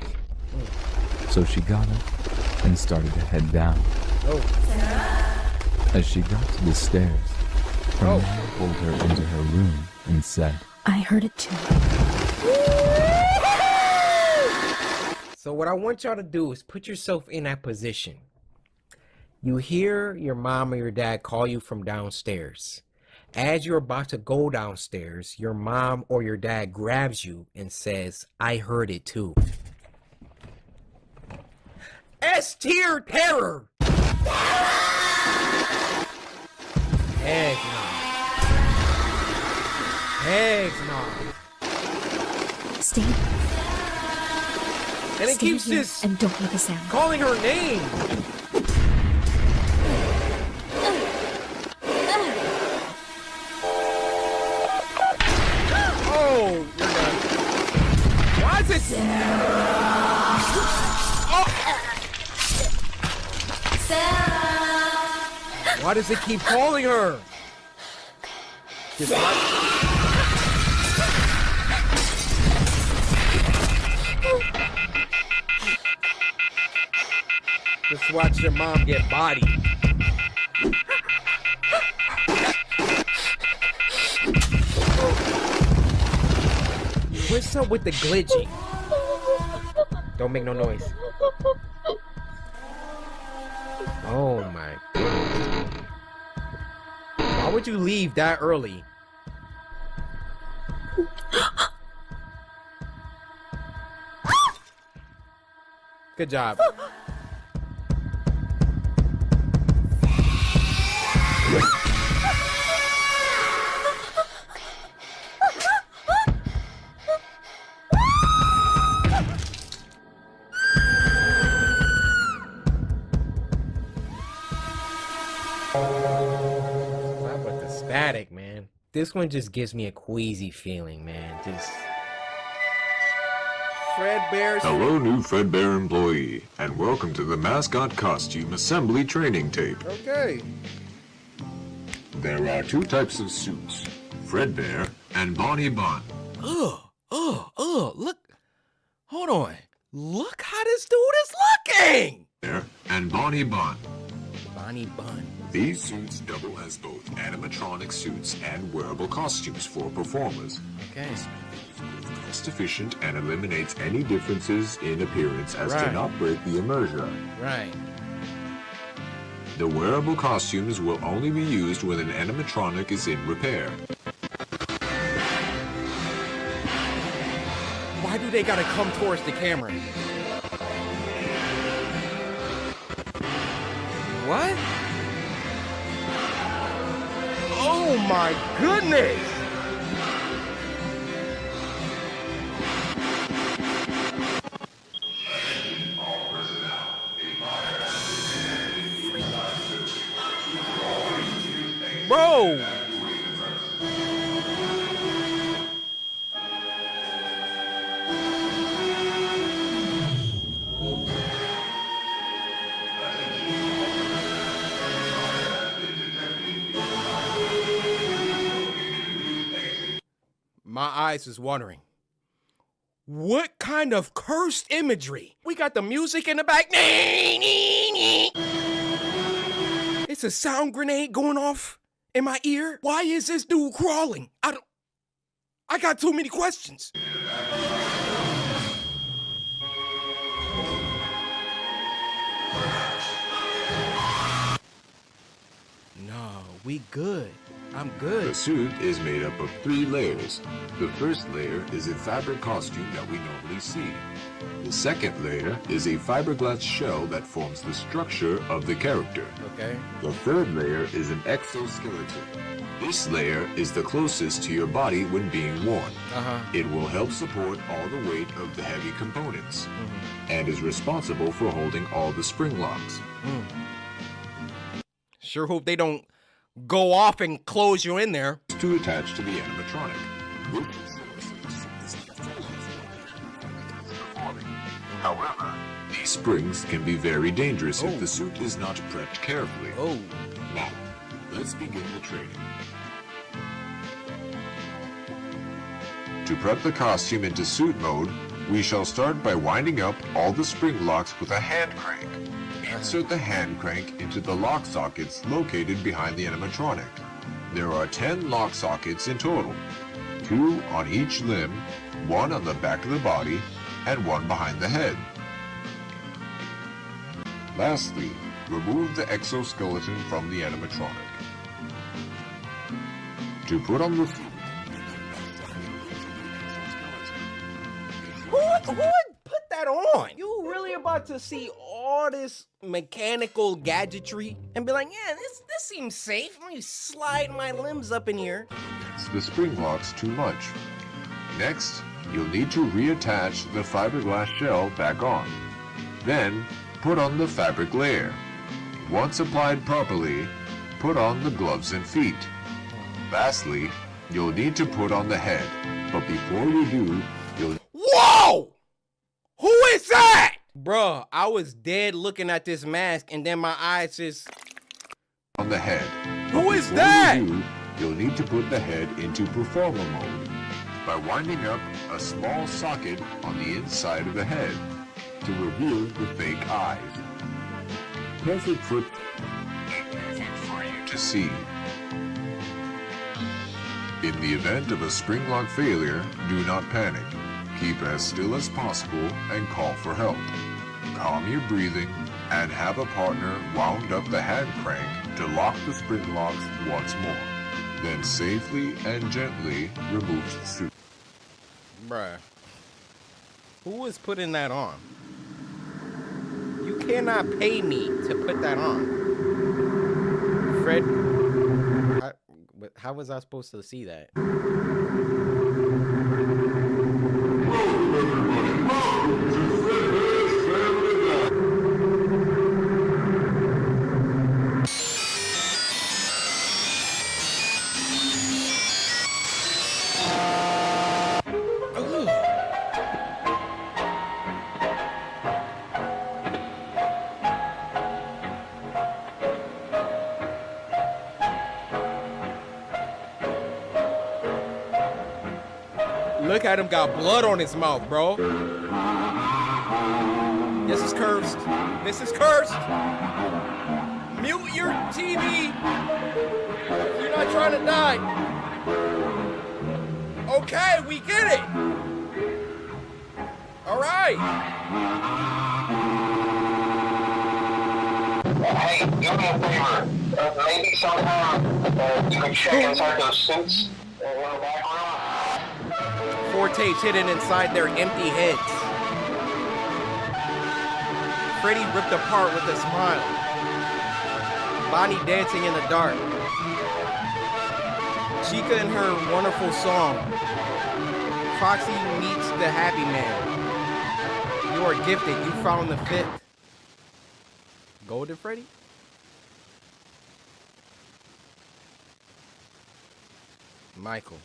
So she got up and started to head down. As she got to the stairs, her mom pulled her into her room and said, I heard it too. So what I want y'all to do is put yourself in that position. You hear your mom or your dad call you from downstairs. As you're about to go downstairs, your mom or your dad grabs you and says, I heard it too. S-tier terror! Heck no. Heck no. Stay. And it Stay keeps here this and don't make a sound. calling her name. Oh, you're done. Why is it? Oh. Why does it keep calling her? Just watch your mom get bodied. What's up with the glitching? Don't make no noise. Oh my goodness. Why would you leave that early? Good job. Stop with the static, man. This one just gives me a queasy feeling, man. Just Fredbear's. Hello, new Fredbear employee, and welcome to the mascot costume assembly training tape. Okay. There are two types of suits, Fredbear and Bonnie Bun. Look. Hold on. Look how this dude is looking! And Bonnie Bun. Bonnie Bun. These suits double as both animatronic suits and wearable costumes for performers. Okay. Cost efficient and eliminates any differences in appearance as to Right. not break the immersion. Right. The wearable costumes will only be used when an animatronic is in repair. Why do they gotta come towards the camera? What? Oh my goodness! Bro! My eyes is watering. What kind of cursed imagery? We got the music in the back. It's a sound grenade going off in my ear. Why is this dude crawling? I got too many questions. No, we good. I'm good. The suit is made up of 3 layers. The first layer is a fabric costume that we normally see. The second layer is a fiberglass shell that forms the structure of the character. Okay. The third layer is an exoskeleton. This layer is the closest to your body when being worn. It will help support all the weight of the heavy components and is responsible for holding all the spring locks. Sure hope they don't go off and close you in there. To attach to the animatronic. However, these springs can be very dangerous if the suit is not prepped carefully. Now, let's begin the training. To prep the costume into suit mode, we shall start by winding up all the spring locks with a hand crank. Insert the hand crank into the lock sockets located behind the animatronic. There are 10 lock sockets in total, 2 on each limb, 1 on the back of the body, and 1 behind the head. Lastly, remove the exoskeleton from the animatronic. To put on the suit, Who would put that on? You really about to see all this mechanical gadgetry and be like, yeah, this seems safe. Let me slide my limbs up in here. the spring locks too much. Next, you'll need to reattach the fiberglass shell back on. Then, put on the fabric layer. Once applied properly, put on the gloves and feet. Lastly, you'll need to put on the head, but before you do, you'll... Whoa! Who is that? Bruh, I was dead looking at this mask and then my eyes just... On the head. Who is Before that? you do, you'll need to put the head into performer mode by winding up a small socket on the inside of the head to reveal the fake eyes. Perfect for you to see. In the event of a spring lock failure, do not panic. Keep as still as possible and call for help. Calm your breathing and have a partner wound up the hand crank to lock the spring locks once more. Then safely and gently remove the suit. Bruh. Who is putting that on? You cannot pay me to put that on. Fred, how was I supposed to see that? Look at him, got blood on his mouth, bro. This is cursed. This is cursed. Mute your TV. You're not trying to die. Okay, we get it. All right. Hey, do me a favor. Maybe somehow you can check inside those suits. Four tapes hidden inside their empty heads. Freddy ripped apart with a smile. Bonnie dancing in the dark. Chica and her wonderful song. Foxy meets the happy man. You are gifted. You found the fifth. Golden Freddy? Michael.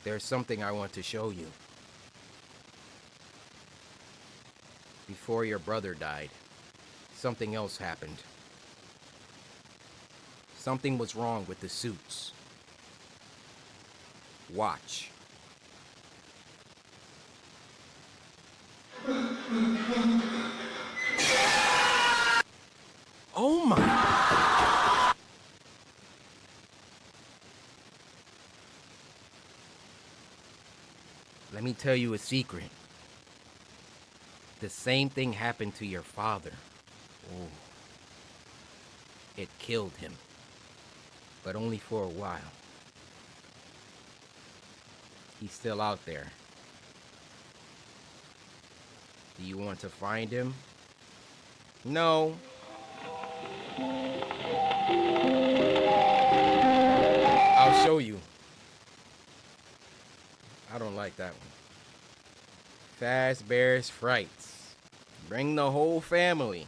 There's something I want to show you. Before your brother died, something else happened. Something was wrong with the suits. Watch. Oh my. Let me tell you a secret. The same thing happened to your father. Oh. It killed him. But only for a while. He's still out there. Do you want to find him? No. I'll show you. I don't like that one. Fazbear's Frights. Bring the whole family.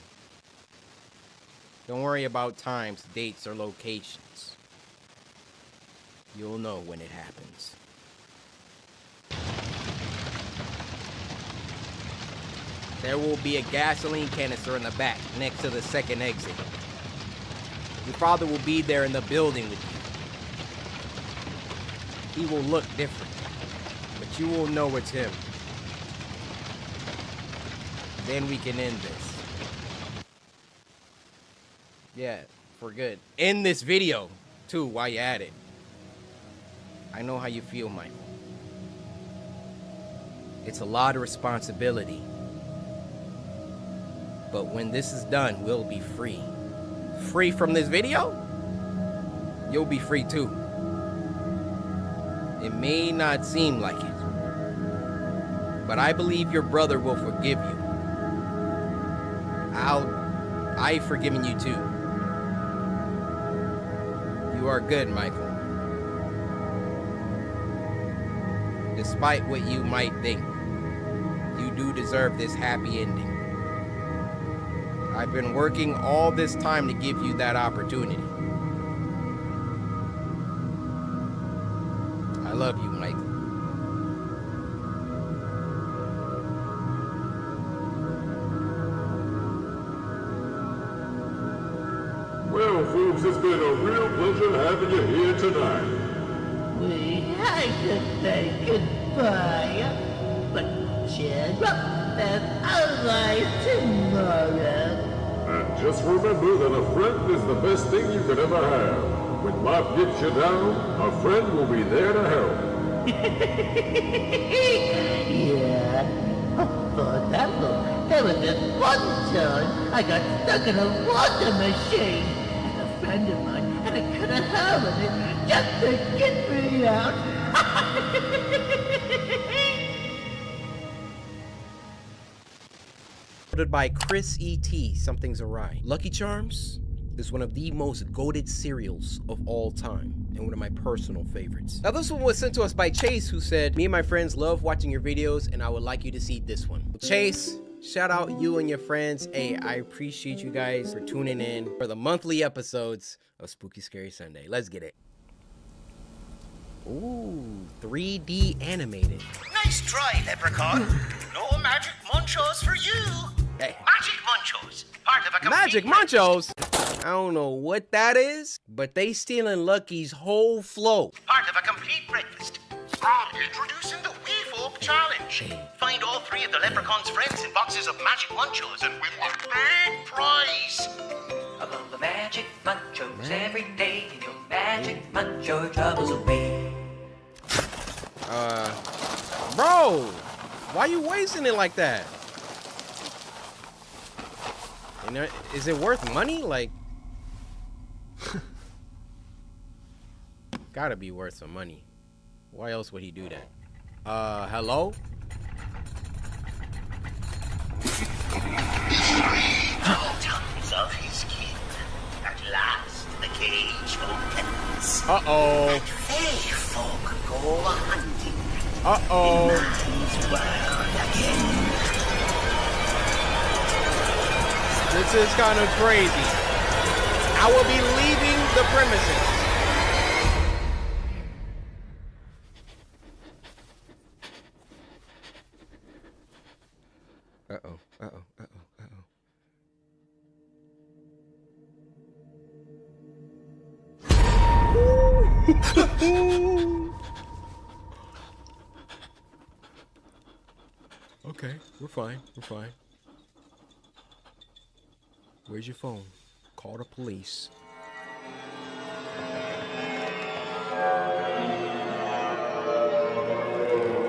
Don't worry about times, dates, or locations. You'll know when it happens. There will be a gasoline canister in the back, next to the second exit. Your father will be there in the building with you. He will look different, but you will know it's him. Then we can end this. Yeah, for good. End this video, too, while you're at it. I know how you feel, Michael. It's a lot of responsibility. But when this is done, we'll be free. Free from this video? You'll be free too. It may not seem like it, but I believe your brother will forgive you. I've forgiven you too. You are good, Michael. Despite what you might think, you do deserve this happy ending. I've been working all this time to give you that opportunity. I love you, Michael. Well, folks, it's been a real pleasure having you here tonight. We had to say goodbye, but cheer up, there's always tomorrow. And just remember that a friend is the best thing you could ever have. When life gets you down, a friend will be there to help. Yeah. Oh, that look. There was this one time I got stuck in a water machine. And a friend of mine had to cut a hole in it just to get me out. By Chris E.T. Something's Awry. Lucky Charms is one of the most goated cereals of all time and one of my personal favorites. Now this one was sent to us by Chase, who said, me and my friends love watching your videos and I would like you to see this one. Chase, shout out you and your friends. Hey, I appreciate you guys for tuning in for the monthly episodes of Spooky Scary Sunday. Let's get it. Ooh, 3D animated. Nice try, Leprechaun. No magic munchos for you. Hey. Magic munchos, part of a complete Magic Munchos? I don't know what that is, but they stealing Lucky's whole flow. Part of a complete breakfast. Introducing the Wee Folk Challenge. Find all 3 of the Leprechaun's friends in boxes of Magic Munchos and win a big prize. Among the Magic Munchos every day, and your Magic Muncho troubles away. Bro, why you wasting it like that? You know, is it worth money? Like, gotta be worth some money. Why else would he do that? Hello? Tongues of his kin. At last, the cage opens. Uh-oh. And they folk go hunting. Uh-oh. Man's world again. This is kind of crazy. I will be leaving the premises. Uh-oh, uh-oh, uh-oh, uh-oh. Okay, we're fine, we're fine. Where's your phone? Call the police.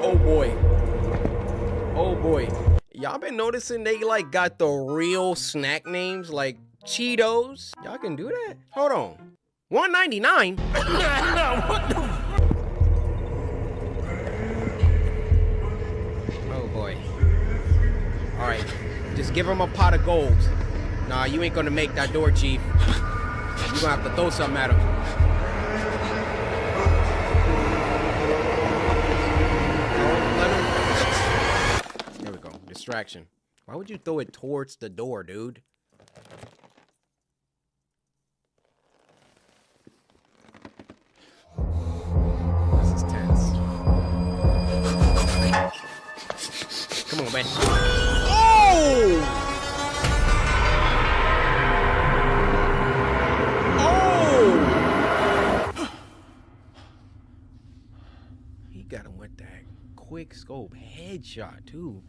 Oh boy. Oh boy. Y'all been noticing they like got the real snack names like Cheetos? Y'all can do that? Hold on. $1.99? What the? Oh boy. Alright. Just give him a pot of gold. Nah, you ain't gonna make that door, Chief. You gonna have to throw something at him. There we go. Distraction. Why would you throw it towards the door, dude? This is tense. Come on, man. Oh! Got him with that quick scope headshot too.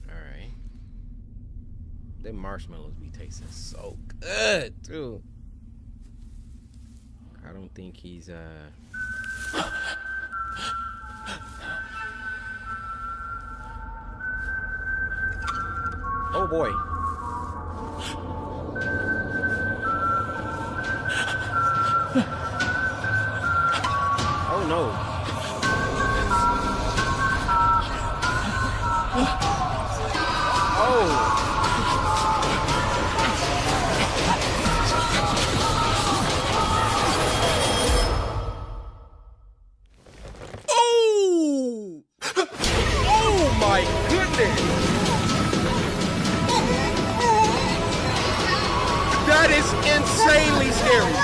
All right. Them marshmallows be tasting so good too. I don't think he's Oh boy. Oh no. Oh. Oh. Oh my goodness. That is insanely scary.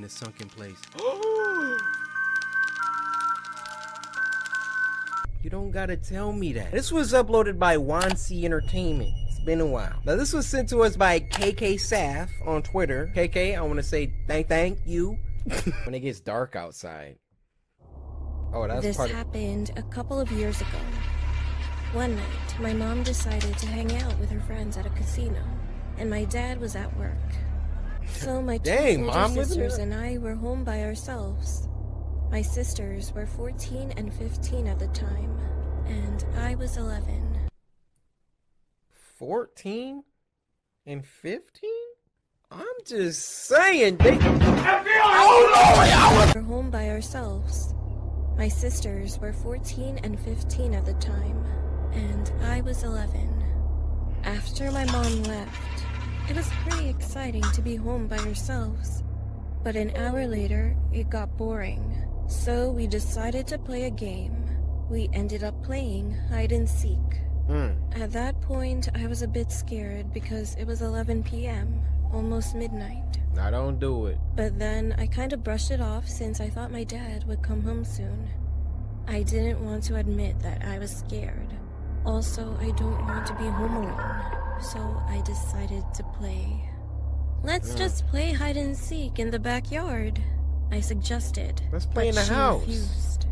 a sunken place. You don't gotta tell me that. This was uploaded by Wansi Entertainment. It's been a while. Now this was sent to us by KK Saf on Twitter. KK, I want to say thank you. When it gets dark outside. Oh, that's This part of... happened a couple of years ago. One night, my mom decided to hang out with her friends at a casino, and my dad was at work. So my two older Mom, sisters and I were home by ourselves. My sisters were 14 and 15 at the time, and I was 11. 14 and 15? I'm just saying, they... We were home by ourselves. My sisters were 14 and 15 at the time, and I was 11. After my mom left, it was pretty exciting to be home by ourselves. But an hour later, it got boring. So we decided to play a game. We ended up playing hide and seek. At that point, I was a bit scared because it was 11 p.m., almost midnight. Now don't do it. But then I kind of brushed it off since I thought my dad would come home soon. I didn't want to admit that I was scared. Also, I don't want to be home alone, so I decided to play. Let's just play hide and seek in the backyard, I suggested. Let's play in the she house. Refused.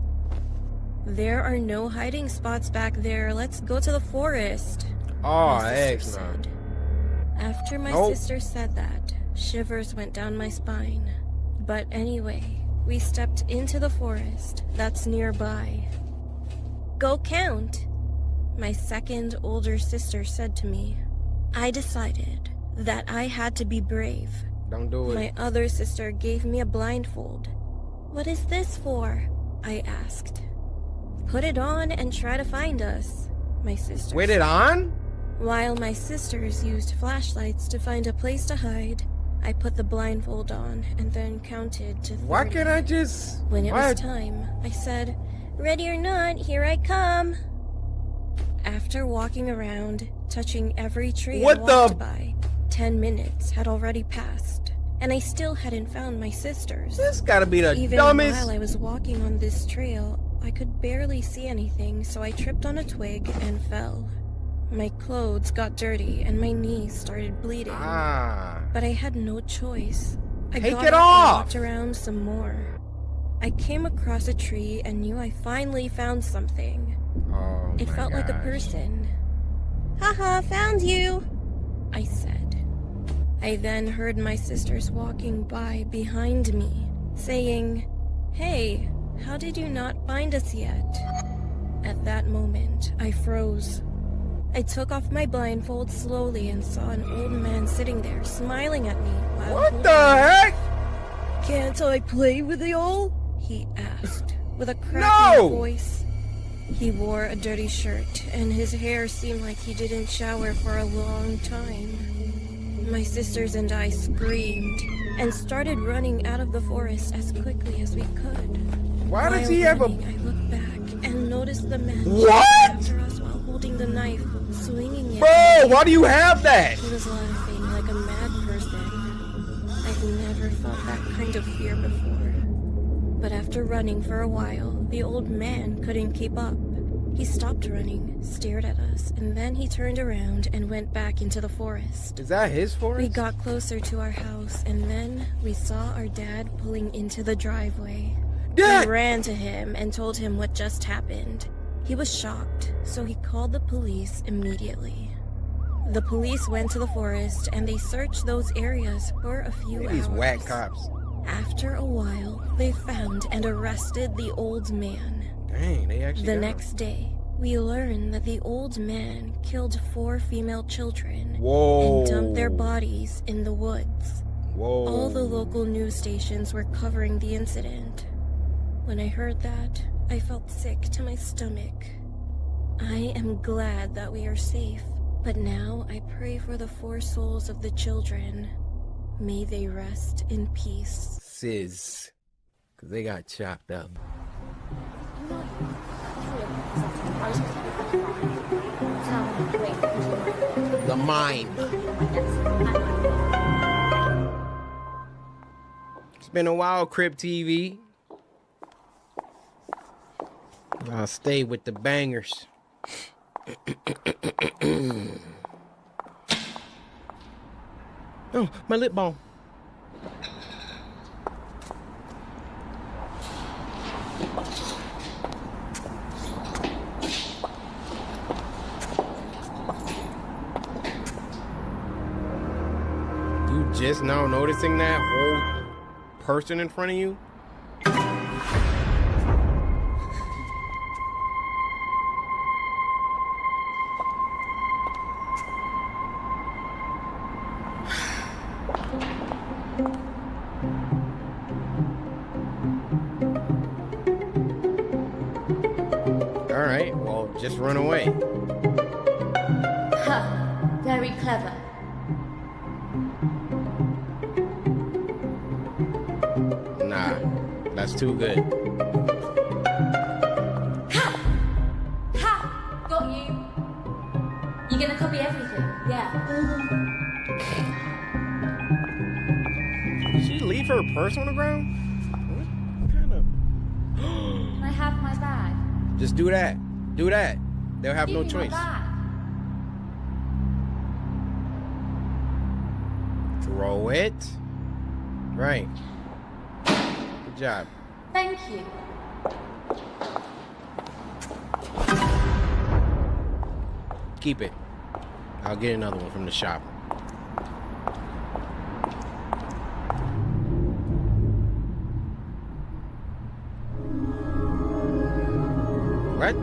There are no hiding spots back there. Let's go to the forest. Oh, my heck sister no. said. After my sister said that, shivers went down my spine. But anyway, we stepped into the forest that's nearby. Go count, my second older sister said to me. I decided that I had to be brave. Don't do it. My other sister gave me a blindfold. What is this for? I asked. Put it on and try to find us, my sister With said. it on? While my sisters used flashlights to find a place to hide, I put the blindfold on and then counted to 30. Why can't I just... When it was time, I said, "Ready or not, here I come." After walking around, touching every tree I walked by, 10 minutes had already passed, and I still hadn't found my sisters. This gotta be the Even dumbest... while I was walking on this trail, I could barely see anything, so I tripped on a twig and fell. My clothes got dirty and my knees started bleeding. But I had no choice. I Take got it up off! and walked around some more. I came across a tree and knew I finally found something. Oh, It felt like a person. Haha, found you, I said. I then heard my sisters walking by behind me, saying, "Hey, how did you not find us yet?" At that moment, I froze. I took off my blindfold slowly and saw an old man sitting there smiling at me while What the heck? "Can't I play with y'all?" he asked, with a cracking voice. He wore a dirty shirt, and his hair seemed like he didn't shower for a long time. My sisters and I screamed and started running out of the forest as quickly as we could. Why does While he have a... running, I looked back and noticed the man What? chasing after us while holding the knife, swinging it. Bro, why do you have that? He was laughing like a mad person. I've never felt that kind of fear before. But after running for a while, the old man couldn't keep up. He stopped running, stared at us, and then he turned around and went back into the forest. Is that his forest? We got closer to our house, and then we saw our dad pulling into the driveway. Dad! We ran to him and told him what just happened. He was shocked, so he called the police immediately. The police went to the forest and they searched those areas for a few hours. These whack cops. After a while, they found and arrested the old man. Dang, they actually The got him. next day, we learned that the old man killed 4 female children Whoa. and dumped their bodies in the woods. Whoa. All the local news stations were covering the incident. When I heard that, I felt sick to my stomach. I am glad that we are safe, but now I pray for the 4 souls of the children. May they rest in peace. Sis. Because they got chopped up. The mind. been a while, Crib TV. I'll stay with the bangers. Oh, my lip balm. You just now noticing that whole person in front of you? Alright, well, just run away. Ha! Very clever. Nah, that's too good. Ha! Ha! Got you. You're gonna copy everything, yeah. Did she leave her purse on the ground? What kind of... Can I have my bag? Just do that. Do that. They'll have no Give me my choice. bag. Throw it. Right. Good job. Thank you. Keep it. I'll get another one from the shop. What?